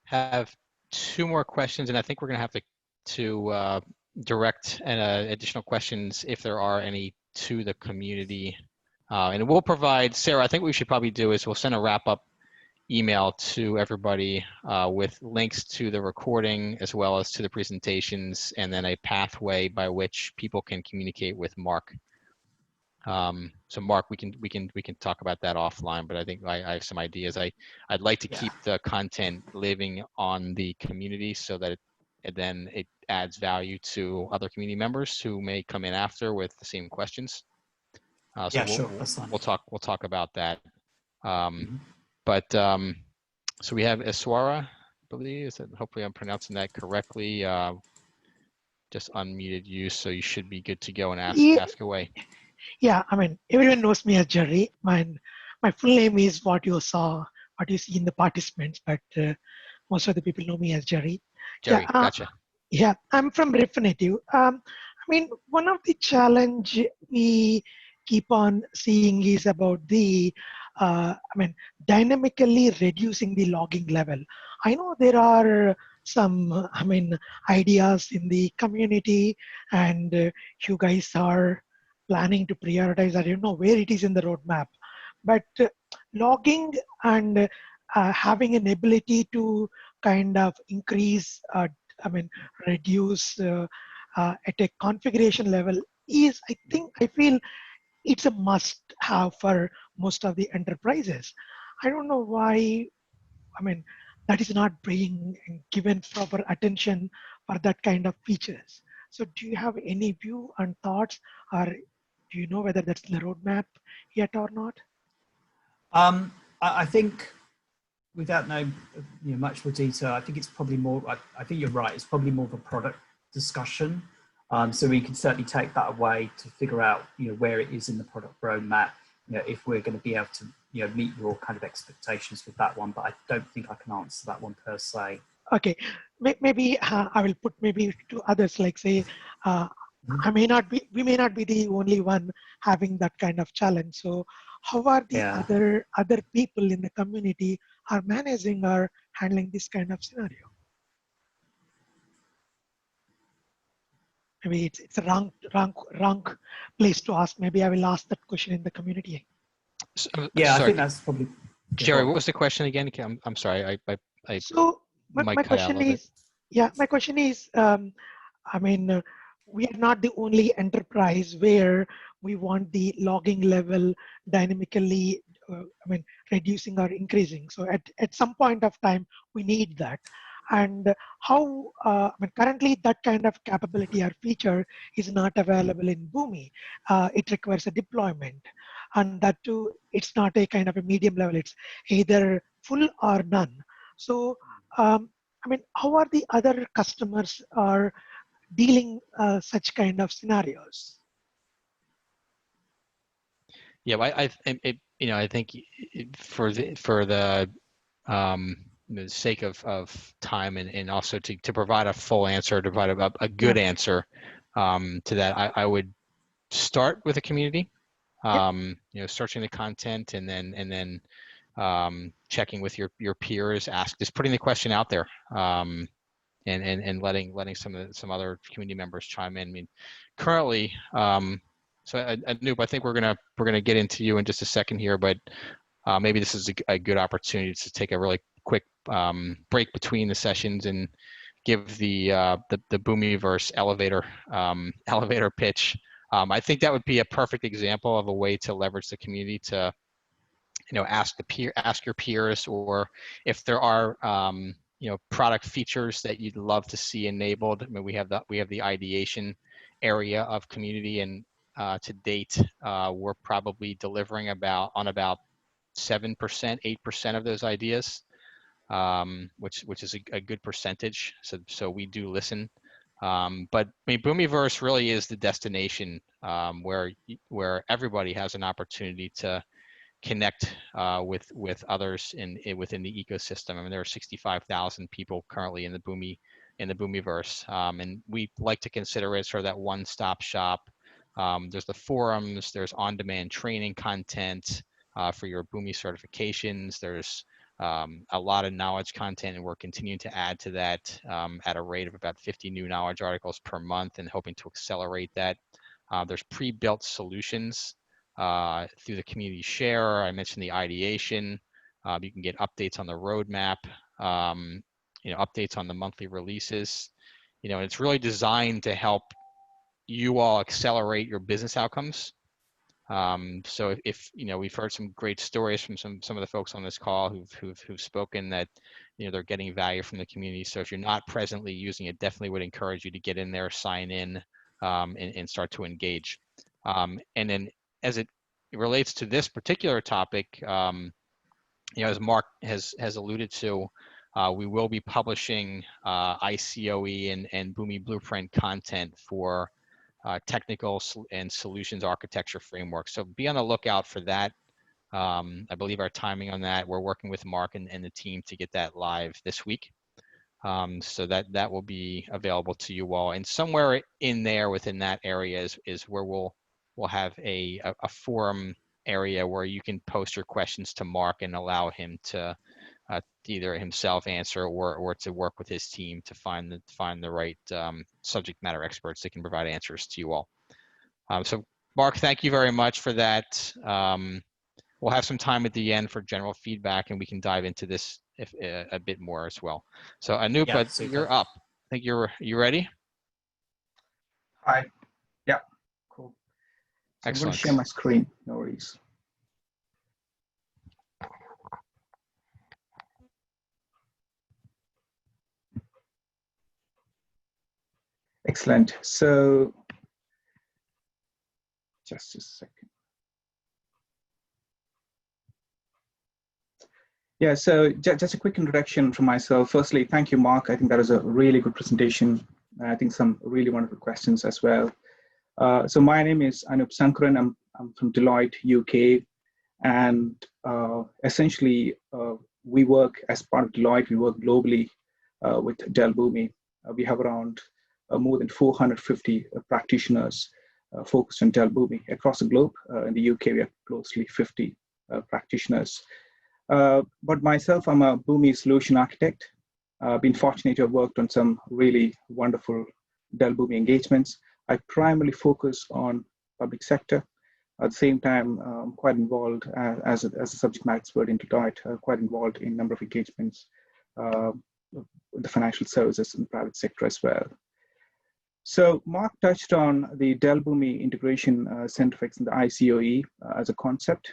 Have two more questions, and I think we're going to have to direct additional questions, if there are any, to the community. And we'll provide, Sarah, I think what we should probably do is we'll send a wrap-up email to everybody with links to the recording as well as to the presentations, and then a pathway by which people can communicate with Mark. So Mark, we can talk about that offline, but I think I have some ideas. I'd like to keep the content living on the community so that then it adds value to other community members who may come in after with the same questions. So yeah, sure, that's fine. We'll talk about that. But so we have Eswara, I believe. Hopefully I'm pronouncing that correctly. Just unmuted you, so you should be good to go and ask away. Yeah, I mean, everyone knows me as Jerry. My full name is what you see in the participants, but most of the people know me as Jerry. Jerry, yeah, gotcha. Yeah, I'm from Refinitiv. I mean, one of the challenge we keep on seeing is about the, dynamically reducing the logging level. I know there are some, ideas in the community, and you guys are planning to prioritize. I don't know where it is in the roadmap, but logging and having an ability to kind of increase, reduce at a configuration level is, I feel it's a must have for most of the enterprises. I don't know why, that is not being given proper attention for that kind of features. So do you have any view and thoughts, or do you know whether that's in the roadmap yet or not? I think, without knowing much more detail, I think it's probably more, I think you're right, it's probably more of a product discussion. So we can certainly take that away to figure out where it is in the product roadmap, if we're going to be able to meet your kind of expectations with that one, but I don't think I can answer that one per se. Okay, maybe I will put maybe to others, like say, we may not be the only one having that kind of challenge. So how are the other people in the community are managing or handling this kind of scenario? Maybe it's a wrong place to ask. Maybe I will ask that question in the community. Yeah, sorry. I think that's probably. Jerry, what was the question again? I'm sorry. So my question is, my question is, we are not the only enterprise where we want the logging level dynamically, reducing or increasing. So at some point of time, we need that. And how, currently that kind of capability or feature is not available in Boomi. It requires a deployment. And that too, it's not a kind of a medium level. It's either full or none. So, how are the other customers are dealing such kind of scenarios? Yeah, I think for the sake of time and also to provide a full answer, to provide a good answer to that, I would start with a community, searching the content and then checking with your peers, just putting the question out there, and letting some other community members chime in. I mean, currently, so Anoop, I think we're gonna get into you in just a second here, but maybe this is a good opportunity to take a really quick break between the sessions and give the Boomiverse elevator pitch. I think that would be a perfect example of a way to leverage the community to, ask your peers, or if there are product features that you'd love to see enabled. I mean, we have the ideation area of community, and to date, we're probably delivering about 7%, 8% of those ideas, which is a good percentage. So we do listen. But I mean, Boomiverse really is the destination where everybody has an opportunity to connect with others within the ecosystem. I mean, there are 65,000 people currently in the Boomiverse, and we like to consider it sort of that one-stop shop. There's the forums, there's on-demand training content for your Boomi certifications. There's a lot of knowledge content, and we're continuing to add to that at a rate of about 50 new knowledge articles per month, and hoping to accelerate that. There's pre-built solutions through the community share. I mentioned the ideation. You can get updates on the roadmap, updates on the monthly releases. And it's really designed to help you all accelerate your business outcomes. So if we've heard some great stories from some of the folks on this call who've spoken that they're getting value from the community. So if you're not presently using it, definitely would encourage you to get in there, sign in, and start to engage. And then as it relates to this particular topic, as Mark has alluded to, we will be publishing ICoE and Boomi Blueprint content for technical and solutions architecture framework. So be on the lookout for that. I believe our timing on that, we're working with Mark and the team to get that live this week. So that will be available to you all. And somewhere in there within that area is where we'll have a forum area where you can post your questions to Mark and allow him to either himself answer or to work with his team to find the right subject matter experts that can provide answers to you all. So Mark, thank you very much for that. We'll have some time at the end for general feedback, and we can dive into this a bit more as well. So Anoop, Yeah, you're up. I think you ready? Hi. Yeah, cool. So I'm going to share my screen. No worries. Excellent. So just a second. Yeah, so just a quick introduction from myself. Firstly, thank you, Mark. I think that was a really good presentation. I think some really wonderful questions as well. So my name is Anoop Sankaran. I'm from Deloitte, UK. And essentially, we work as part of Deloitte. We work globally with Dell Boomi. We have around more than 450 practitioners focused on Dell Boomi across the globe. In the UK, we have closely 50 practitioners. But myself, I'm a Boomi solution architect. I've been fortunate to have worked on some really wonderful Dell Boomi engagements. I primarily focus on public sector. At the same time, I'm quite involved as a subject matter expert in Deloitte, quite involved in a number of engagements with the financial services and private sector as well. So Mark touched on the Dell Boomi Integration Center of Excellence, the ICoE, as a concept.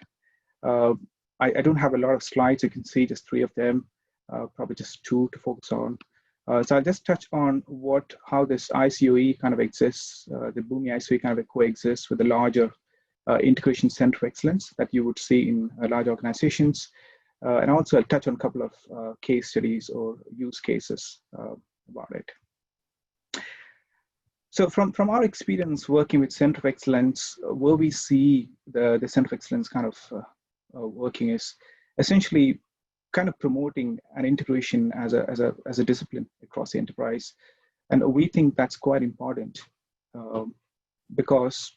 I don't have a lot of slides. You can see just 3 of them, probably just 2 to focus on. So I'll just touch on how this ICoE kind of exists. The Boomi ICoE kind of coexists with the larger integration center of excellence that you would see in large organizations. And also I'll touch on a couple of case studies or use cases about it. So from our experience working with Center of Excellence, where we see the Center of Excellence kind of working is essentially kind of promoting an integration as a discipline across the enterprise. And we think that's quite important because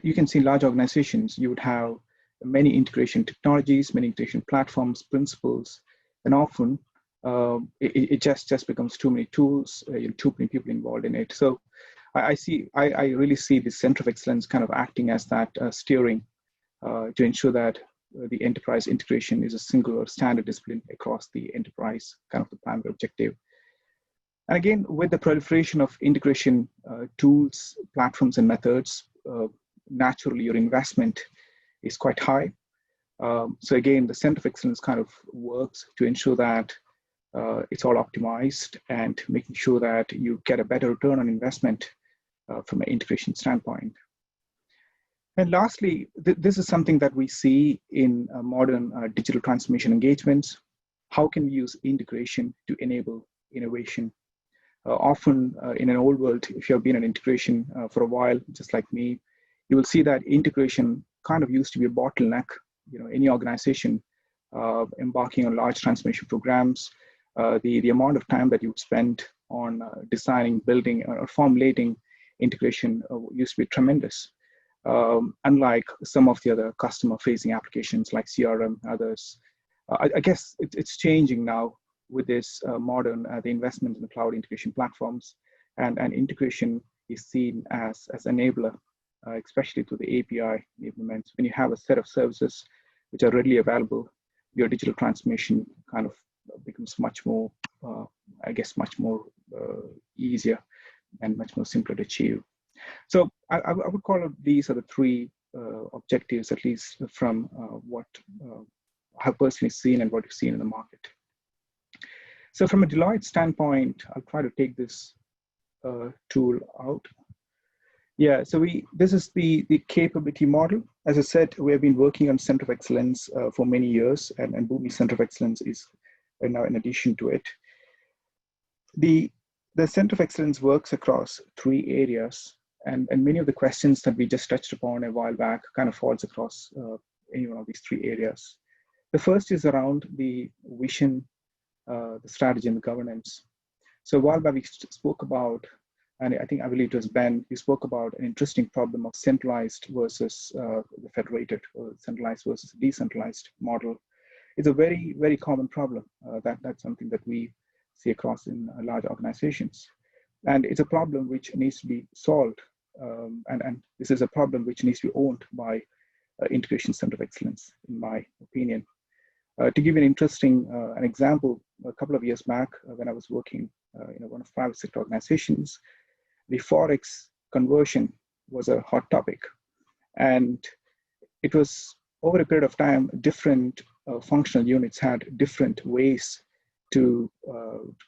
you can see in large organizations, you would have many integration technologies, many integration platforms, principles, and often it just becomes too many tools, too many people involved in it. So I really see the Center of Excellence kind of acting as that steering to ensure that the enterprise integration is a single standard discipline across the enterprise, kind of the primary objective. And again, with the proliferation of integration tools, platforms, and methods, naturally your investment is quite high. So again, the Center of Excellence kind of works to ensure that it's all optimized and making sure that you get a better return on investment from an integration standpoint. And lastly, this is something that we see in modern digital transformation engagements. How can we use integration to enable innovation? Often in an old world, if you have been in integration for a while, just like me, you will see that integration kind of used to be a bottleneck. Any organization embarking on large transformation programs, the amount of time that you would spend on designing, building, or formulating integration used to be tremendous. Unlike some of the other customer-facing applications like CRM, others. I guess it's changing now with this modern, the investment in the cloud integration platforms, and integration is seen as enabler, especially through the API enablements. When you have a set of services which are readily available, your digital transformation kind of becomes much more, I guess, much more easier and much more simpler to achieve. So I would call it these are the three objectives, at least from what I have personally seen and what you've seen in the market. So from a Deloitte standpoint, I'll try to take this tool out. Yeah, so this is the capability model. As I said, we have been working on Center of Excellence for many years, and Boomi Center of Excellence is now in addition to it. The Center of Excellence works across three areas, and many of the questions that we just touched upon a while back kind of falls across any one of these three areas. The first is around the vision, the strategy, and the governance. So a while back we spoke about, and I believe it was Ben, we spoke about an interesting problem of centralized versus the federated, or centralized versus decentralized model. It's a very, very common problem. That's something that we see across in large organizations. And it's a problem which needs to be solved. And this is a problem which needs to be owned by Integration Center of Excellence, in my opinion. To give you an example, a couple of years back when I was working in one of private sector organizations, the Forex conversion was a hot topic. And it was over a period of time, different functional units had different ways to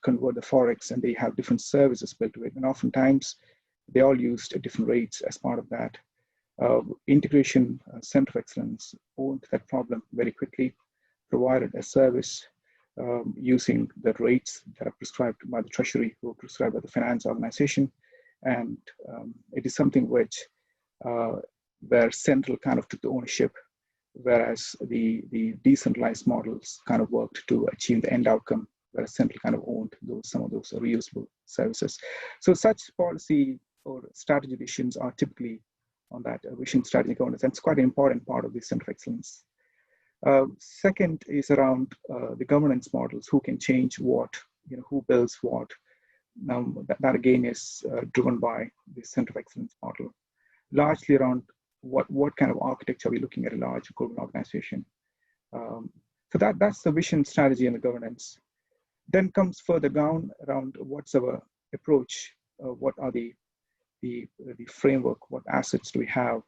convert the Forex, and they have different services built to it. And oftentimes they all used different rates as part of that. Integration Center of Excellence owned that problem very quickly, provided a service using the rates that are prescribed by the Treasury or prescribed by the finance organization. And it is something which where Central kind of took the ownership, whereas the decentralized models kind of worked to achieve the end outcome, whereas Central kind of owned some of those reusable services. So such policy or strategy decisions are typically on that vision, strategy, governance. That's quite an important part of the Center of Excellence. Second is around the governance models, who can change what, who builds what. That again is driven by the Center of Excellence model, largely around what kind of architecture are we looking at a large global organization. So that's the vision, strategy, and the governance. Then comes further down around what's our approach, what are the framework, what assets do we have,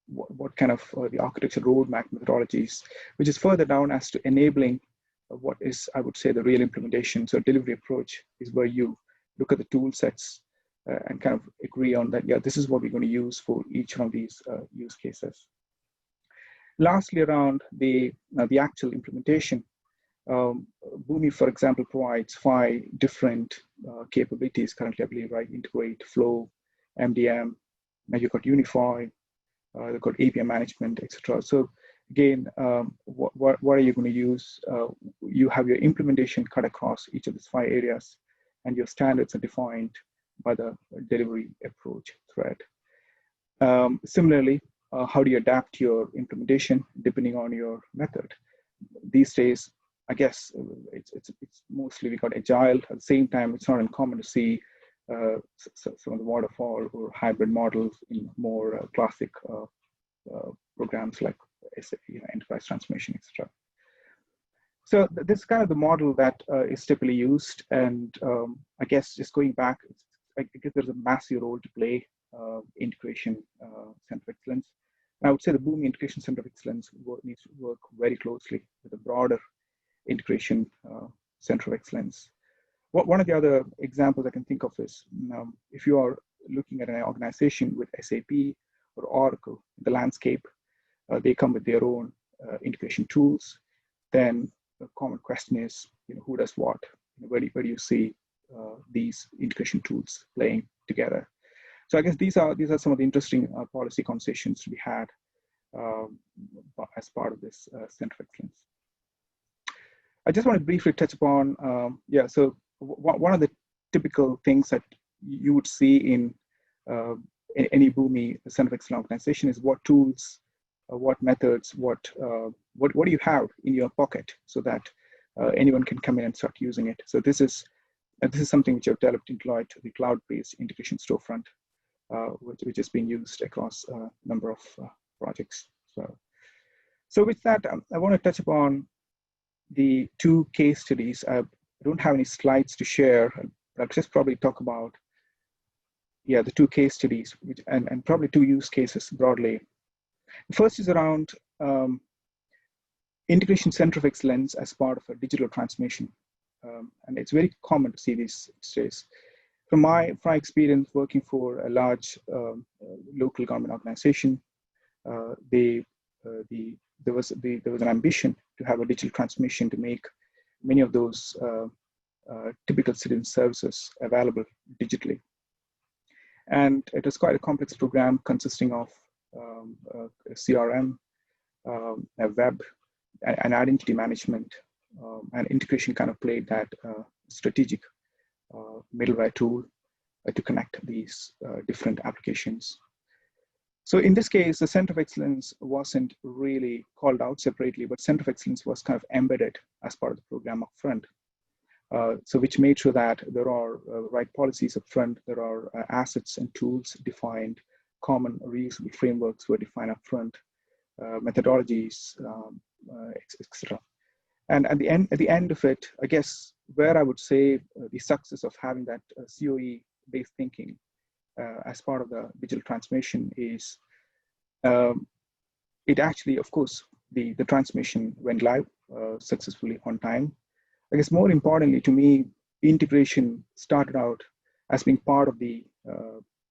what kind of the architecture roadmap methodologies, which is further down as to enabling what is, I would say, the real implementation. So delivery approach is where you look at the tool sets and kind of agree on that, yeah, this is what we're going to use for each one of these use cases. Lastly, around the actual implementation, Boomi, for example, provides 5 different capabilities currently, I believe, right? Integrate, Flow, MDM. Now you've got Unify, you've got API management, etc. So again, what are you going to use? You have your implementation cut across each of these 5 areas, and your standards are defined by the delivery approach thread. Similarly, how do you adapt your implementation depending on your method? These days, I guess it's mostly we got agile. At the same time, it's not uncommon to see some of the waterfall or hybrid models in more classic programs like SAP, enterprise transformation, etc. So this is kind of the model that is typically used, and I guess just going back, I guess there's a massive role to play integration center of excellence. And I would say the Boomi Integration Center of Excellence needs to work very closely with a broader integration center of excellence. One of the other examples I can think of is if you are looking at an organization with SAP or Oracle, the landscape, they come with their own integration tools. Then the common question is, who does what? Where do you see these integration tools playing together? So I guess these are some of the interesting policy conversations to be had as part of this center of excellence. I just want to briefly touch upon, so one of the typical things that you would see in any Boomi center of excellence organization is what tools, what methods, what do you have in your pocket so that anyone can come in and start using it. So this is something which I've developed in Deloitte, the cloud-based integration storefront, which is being used across a number of projects. So with that, I want to touch upon the 2 case studies. I don't have any slides to share. I'll just probably talk about the 2 case studies and probably 2 use cases broadly. The first is around integration center of excellence as part of a digital transformation. And it's very common to see these days. From my experience working for a large local government organization, there was an ambition to have a digital transformation to make many of those typical citizen services available digitally. And it was quite a complex program consisting of a CRM, a web, and identity management, and integration kind of played that strategic middleware tool to connect these different applications. So in this case, the Center of Excellence wasn't really called out separately, but Center of Excellence was kind of embedded as part of the program up front. So which made sure that there are right policies up front, there are assets and tools defined, common reusable frameworks were defined up front, methodologies, etc. And at the end of it, I guess where I would say the success of having that COE-based thinking as part of the digital transformation is it actually, of course, the transformation went live successfully on time. I guess more importantly to me, integration started out as being part of the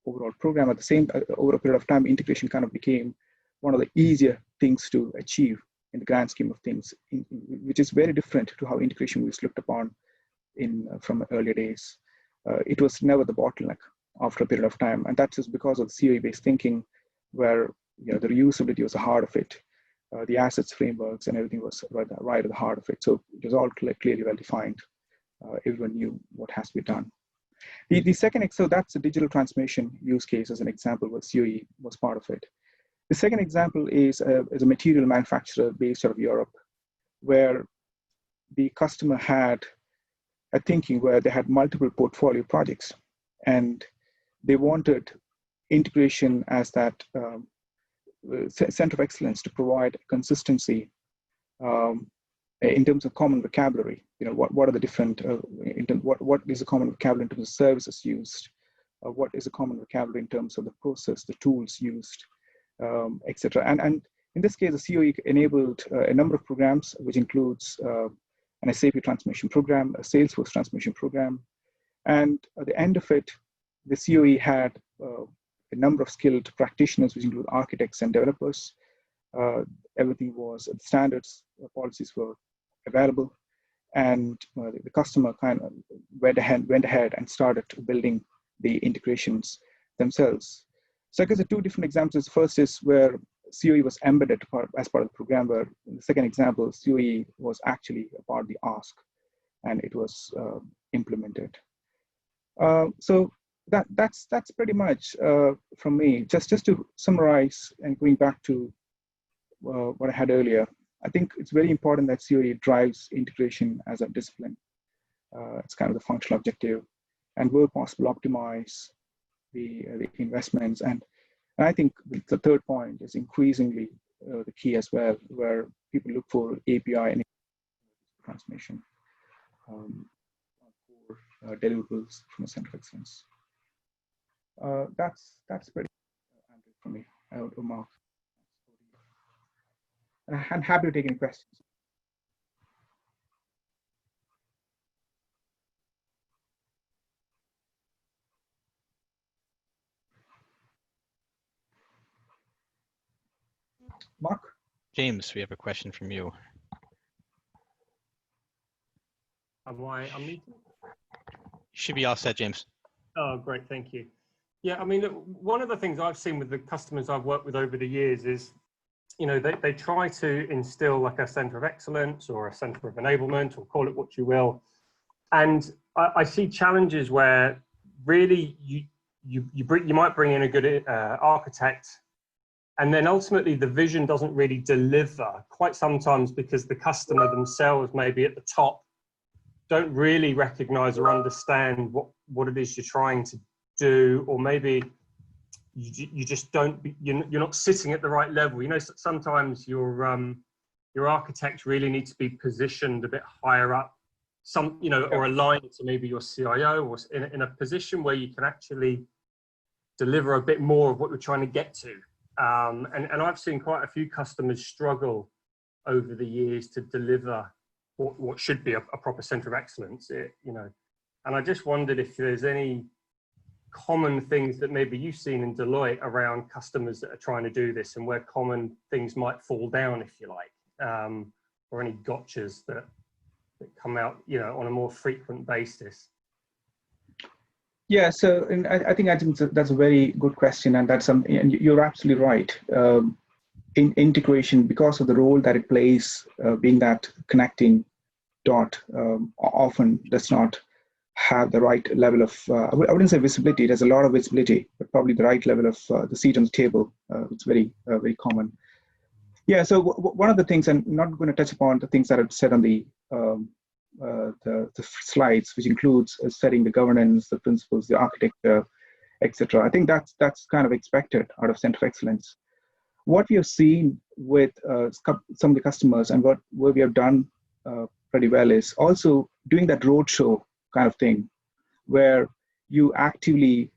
overall program. At the same over a period of time, integration kind of became one of the easier things to achieve in the grand scheme of things, which is very different to how integration was looked upon from earlier days. It was never the bottleneck after a period of time, and that's just because of the COE-based thinking, where the reusability was the heart of it. The assets frameworks and everything was right at the heart of it. So it was all clearly well defined. Everyone knew what has to be done. The second, so that's a digital transformation use case as an example where COE was part of it. The second example is a material manufacturer based out of Europe, where the customer had a thinking where they had multiple portfolio projects, and they wanted integration as that center of excellence to provide consistency in terms of common vocabulary. What are the different, what is the common vocabulary in terms of services used? What is the common vocabulary in terms of the process, the tools used, etc. And in this case, the COE enabled a number of programs, which includes an SAP transformation program, a Salesforce transformation program. And at the end of it, the COE had a number of skilled practitioners, which include architects and developers. Everything was, standards, policies were available. and the customer kind of went ahead and started building the integrations themselves. So I guess the two different examples. First is where CoE was embedded as part of the program, where in the second example, CoE was actually a part of the ask, and it was implemented. So that's pretty much from me. Just to summarize and going back to what I had earlier, I think it's very important that CoE drives integration as a discipline. It's kind of the functional objective, and where possible optimize the investments. And I think the third point is increasingly the key as well, where people look for API and transformation for deliverables from a center of excellence. That's pretty good for me. Mark. I'm happy to take any questions. Mark? James, we have a question from you. Am I unmuted? Should be all set, James. Oh, great, thank you. Yeah, I mean, one of the things I've seen with the customers I've worked with over the years is, you know, they try to instill like a center of excellence or a center of enablement, or call it what you will. And I see challenges where really you might bring in a good architect, and then ultimately the vision doesn't really deliver, quite sometimes because the customer themselves, maybe at the top, don't really recognize or understand what it is you're trying to do, or maybe you just don't, you're not sitting at the right level. You know, sometimes your architect really needs to be positioned a bit higher up, or aligned to maybe your CIO, or in a position where you can actually deliver a bit more of what you're trying to get to. And I've seen quite a few customers struggle over the years to deliver what should be a proper center of excellence, you know. And I just wondered if there's any common things that maybe you've seen in Deloitte around customers that are trying to do this, and where common things might fall down, if you like, or any gotchas that come out, you know, on a more frequent basis. Yeah, so and I think that's a very good question, and and you're absolutely right. In integration, because of the role that it plays, being that connecting dot, often does not have the right level of, I wouldn't say visibility, it has a lot of visibility, but probably the right level of the seat on the table. It's very common. Yeah, so one of the things, I'm not going to touch upon the things that I've said on the slides, which includes setting the governance, the principles, the architecture, etc. I think that's kind of expected out of Center of Excellence. What we have seen with some of the customers, and what we have done pretty well, is also doing that roadshow kind of thing, where you actively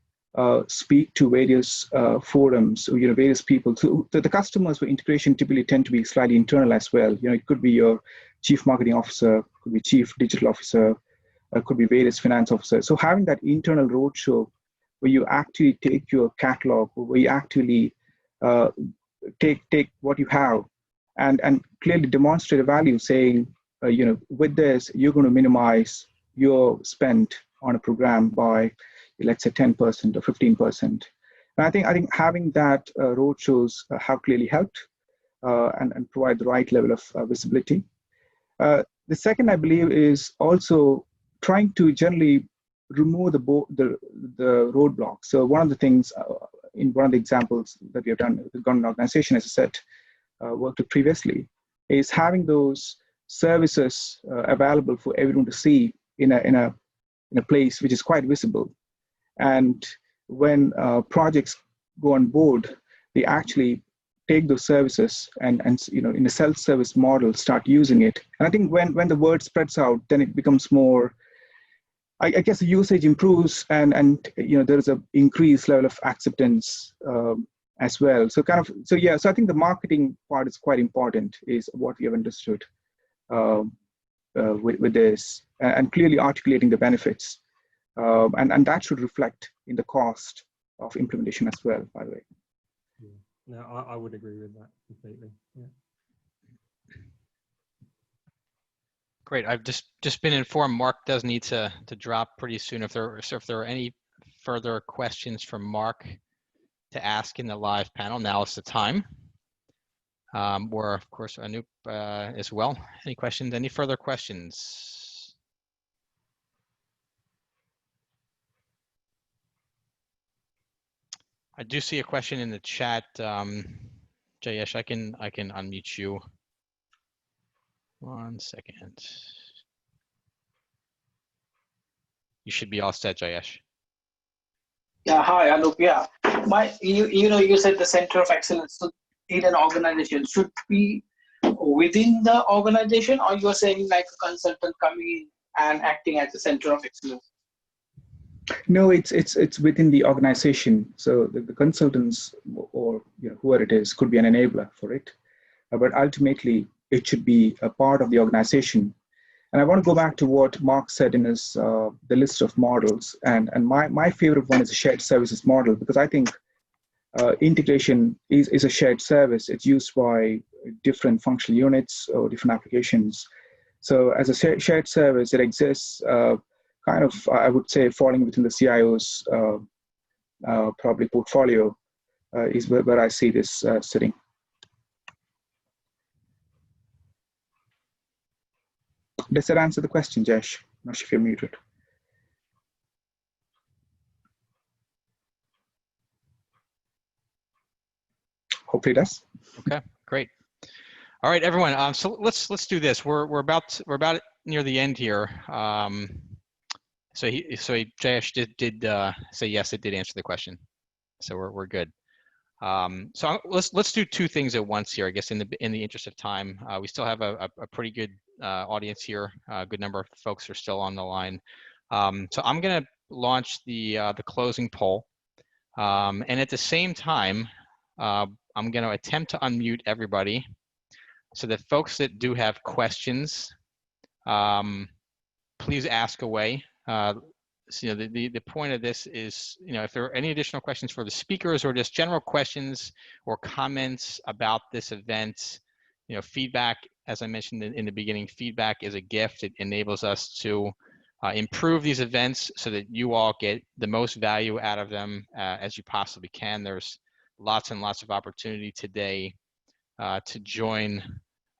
speak to various forums, or, you know, various people. So the customers for integration typically tend to be slightly internal as well. You know, it could be your chief marketing officer, could be chief digital officer, could be various finance officers. So having that internal roadshow where you actually take your catalog, where you actually take what you have and clearly demonstrate a value, saying, you know, with this, you're going to minimize your spend on a program by, let's say, 10% or 15%. And I think having that roadshows have clearly helped and provide the right level of visibility. The second, I believe, is also trying to generally remove the roadblocks. So one of the things in one of the examples that we have done with the government organization, as I said, worked with previously, is having those services available for everyone to see in a place which is quite visible. And when projects go on board, they actually take those services and you know, in a self-service model, start using it. And I think when the word spreads out, then it becomes more, I guess the usage improves, and you know, there is an increased level of acceptance as well. So yeah, so I think the marketing part is quite important, is what we have understood with this, and clearly articulating the benefits. And that should reflect in the cost of implementation as well, by the way. Yeah. No, I would agree with that completely. Yeah. Great. I've just been informed Mark does need to drop pretty soon. If there are any further questions from Mark to ask in the live panel, now is the time. Or of course Anup as well. Any questions? Any further questions? I do see a question in the chat. Jayesh, I can unmute you. 1 second. You should be all set, Jayesh. Yeah, hi, Anup. Yeah, you said the center of excellence. So in an organization should be within the organization, or you're saying like a consultant coming in and acting as the center of excellence? No, it's within the organization. So the consultants or whoever it is could be an enabler for it, but ultimately it should be a part of the organization. And I want to go back to what Mark said in his the list of models, and my favorite one is a shared services model, because I think integration is a shared service. It's used by different functional units or different applications. So as a shared service, it exists kind of, I would say, falling within the CIO's probably portfolio is where I see this sitting. Does that answer the question, Jesh? I'm not sure if you're muted. Hopefully it does. Okay, great. All right, everyone. So let's do this. We're about near the end here. So Jayesh did say yes, it did answer the question. So we're good. So let's do two things at once here. I guess in the interest of time, we still have a pretty good audience here. A good number of folks are still on the line. So I'm going to launch the closing poll, and at the same time, I'm going to attempt to unmute everybody, so that folks that do have questions, please ask away. So the point of this is, if there are any additional questions for the speakers or just general questions or comments about this event, feedback, as I mentioned in the beginning, feedback is a gift. It enables us to improve these events so that you all get the most value out of them as you possibly can. There's lots and lots of opportunity today to join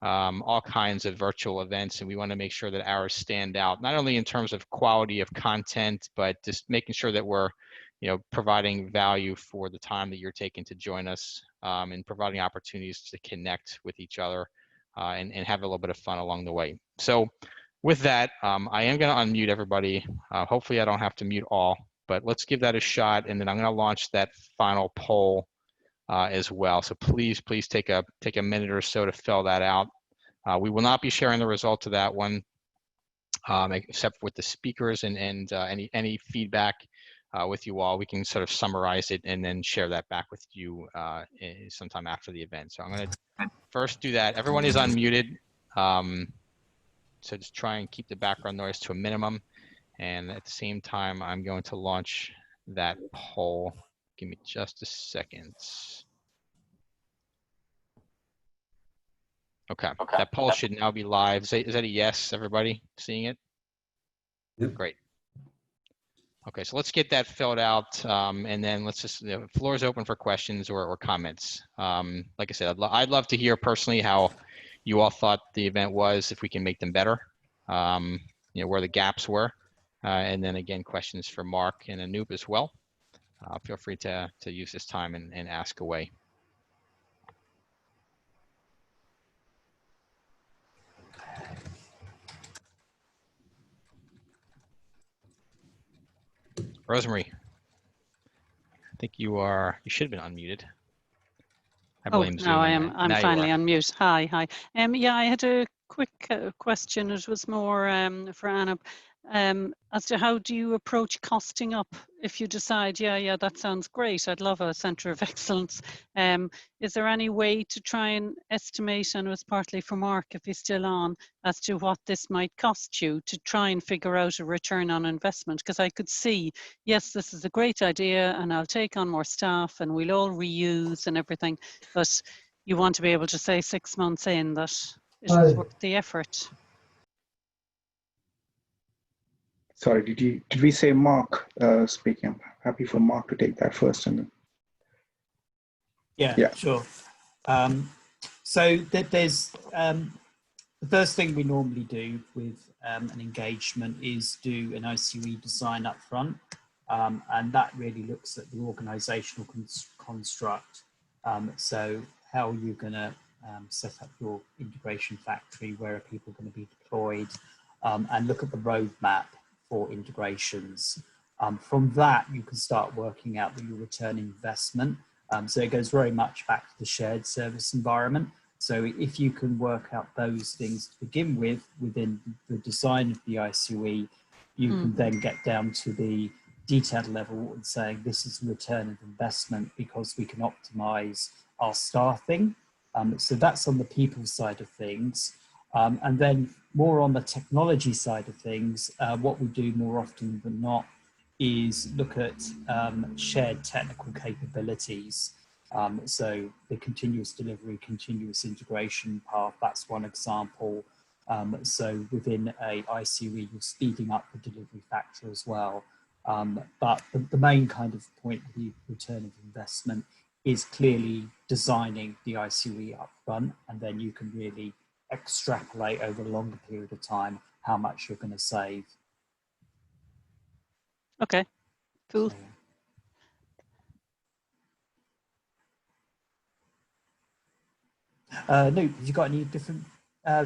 all kinds of virtual events, and we want to make sure that ours stand out, not only in terms of quality of content, but just making sure that we're providing value for the time that you're taking to join us, and providing opportunities to connect with each other and have a little bit of fun along the way. So with that, I am going to unmute everybody. Hopefully I don't have to mute all, but let's give that a shot, and then I'm going to launch that final poll as well. So please take a minute or so to fill that out. We will not be sharing the results of that one, except with the speakers and any feedback with you all. We can sort of summarize it and then share that back with you sometime after the event. So I'm going to first do that. Everyone is unmuted. So just try and keep the background noise to a minimum. And at the same time, I'm going to launch that poll. Give me just a second. Okay, that poll should now be live. Is that a yes, everybody seeing it? Yep. Great. Okay, so let's get that filled out, and then let's just, the floor is open for questions or comments. Like I said, I'd love to hear personally how you all thought the event was, if we can make them better, where the gaps were, and then again, questions for Mark and Anup as well. Feel free to use this time and ask away. Rosemary, I think you should have been unmuted. I blame Zoom. Now I'm finally on mute. Hi. Yeah, I had a quick question. It was more for Anup, as to how do you approach costing up if you decide, yeah, that sounds great, I'd love a centre of excellence. Is there any way to try and estimate, and it was partly for Mark if he's still on, as to what this might cost you to try and figure out a return on investment? Because I could see, yes, this is a great idea and I'll take on more staff and we'll all reuse and everything, but you want to be able to say 6 months in that it was worth the effort. Sorry, did we say Mark speaking? I'm happy for Mark to take that first, and then. Yeah. Sure. So there's the first thing we normally do with an engagement is do an ICoE design up front, and that really looks at the organizational construct. So how are you going to set up your integration factory, where are people going to be deployed, and look at the roadmap for integrations. From that, you can start working out your return investment. So it goes very much back to the shared service environment. So if you can work out those things to begin with within the design of the ICoE, you can then get down to the detailed level and saying this is return of investment because we can optimize our staffing. So that's on the people side of things. And then more on the technology side of things, what we do more often than not is look at shared technical capabilities. So the continuous delivery, continuous integration path, that's one example. So within a ICoE, you're speeding up the delivery factor as well. But the main kind of point of the return of investment is clearly designing the ICoE up front, and then you can really extrapolate over a longer period of time how much you're going to save. Okay, cool. So, no, have you got any different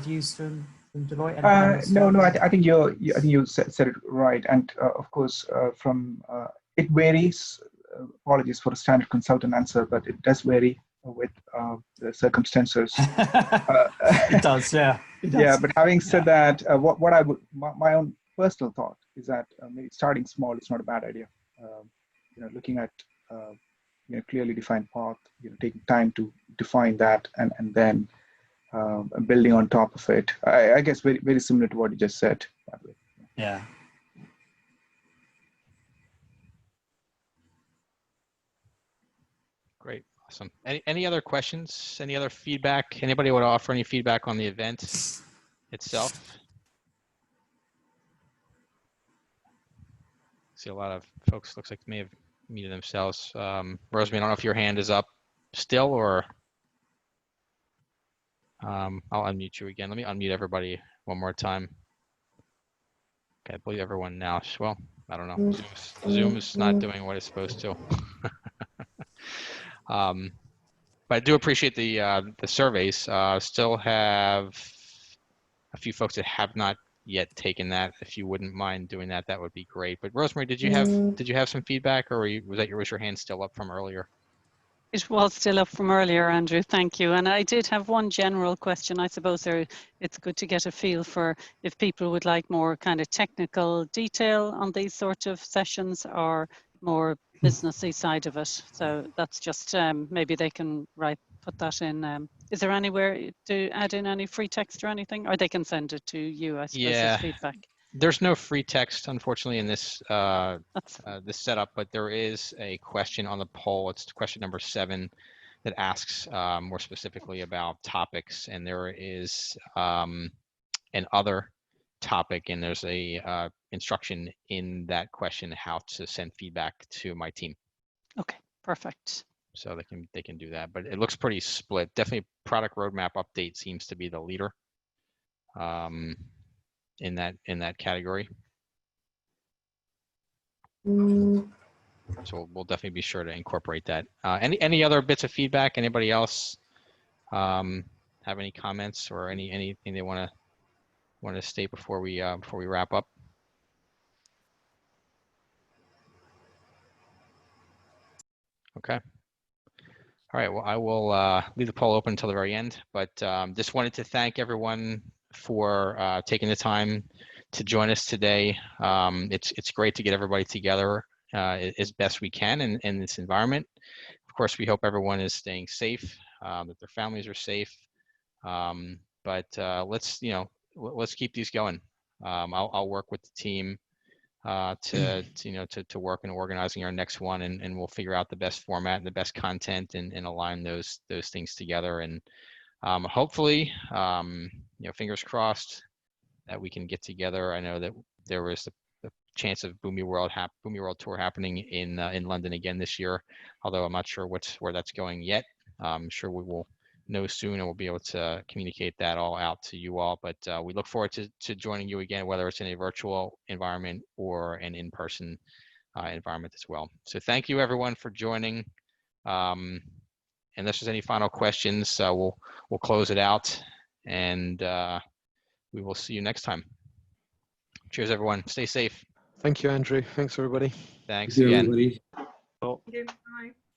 views from Deloitte? No. I think you said it right, and of course, from it varies. Apologies for a standard consultant answer, but it does vary with the circumstances. It does, yeah. It does. Yeah, but having said that, what I would my own personal thought is that maybe starting small is not a bad idea. Looking at clearly defined path, taking time to define that, and then building on top of it. I guess very, very similar to what you just said. Yeah. Great, awesome. Any other questions? Any other feedback? Anybody want to offer any feedback on the event itself? See a lot of folks looks like may have muted themselves. Rosemary, I don't know if your hand is up still, or I'll unmute you again. Let me unmute everybody one more time. Okay, I believe everyone now. Well, I don't know. Zoom is not doing what it's supposed to. But I do appreciate the surveys. Still have a few folks that have not yet taken that. If you wouldn't mind doing that, that would be great. But Rosemary, did you have some feedback, or was your hand still up from earlier? It was still up from earlier, Andrew, thank you. And I did have one general question. I suppose it's good to get a feel for if people would like more kind of technical detail on these sort of sessions or more businessy side of it. So that's just, maybe they can put that in. Is there anywhere to add in any free text or anything? Or they can send it to you, I suppose, as feedback. There's no free text, unfortunately, in this this setup, but there is a question on the poll. It's question number 7 that asks more specifically about topics, and there is an other topic, and there's a instruction in that question how to send feedback to my team. Okay, perfect. So they can do that, but it looks pretty split. Definitely, product roadmap update seems to be the leader. In that category. So we'll definitely be sure to incorporate that. Any other bits of feedback? Anybody else have any comments or anything they want to state before we wrap up? Okay. All right. Well, I will leave the poll open until the very end, but just wanted to thank everyone for taking the time to join us today. It's great to get everybody together as best we can in this environment. Of course, we hope everyone is staying safe, that their families are safe. But let's keep these going. I'll work with the team to work in organizing our next one, and we'll figure out the best format and the best content and align those things together. And hopefully, fingers crossed that we can get together. I know that there was chance of Boomi World Tour happening in London again this year, although I'm not sure where that's going yet. I'm sure we will know soon, and we'll be able to communicate that all out to you all. But we look forward to joining you again, whether it's in a virtual environment or an in-person environment as well. So thank you everyone for joining. Unless there's any final questions, we'll close it out, and we will see you next time. Cheers, everyone. Stay safe. Thank you, Andrew. Thanks, everybody. Thanks Thank you, again. everybody. Oh. Thank you. Bye.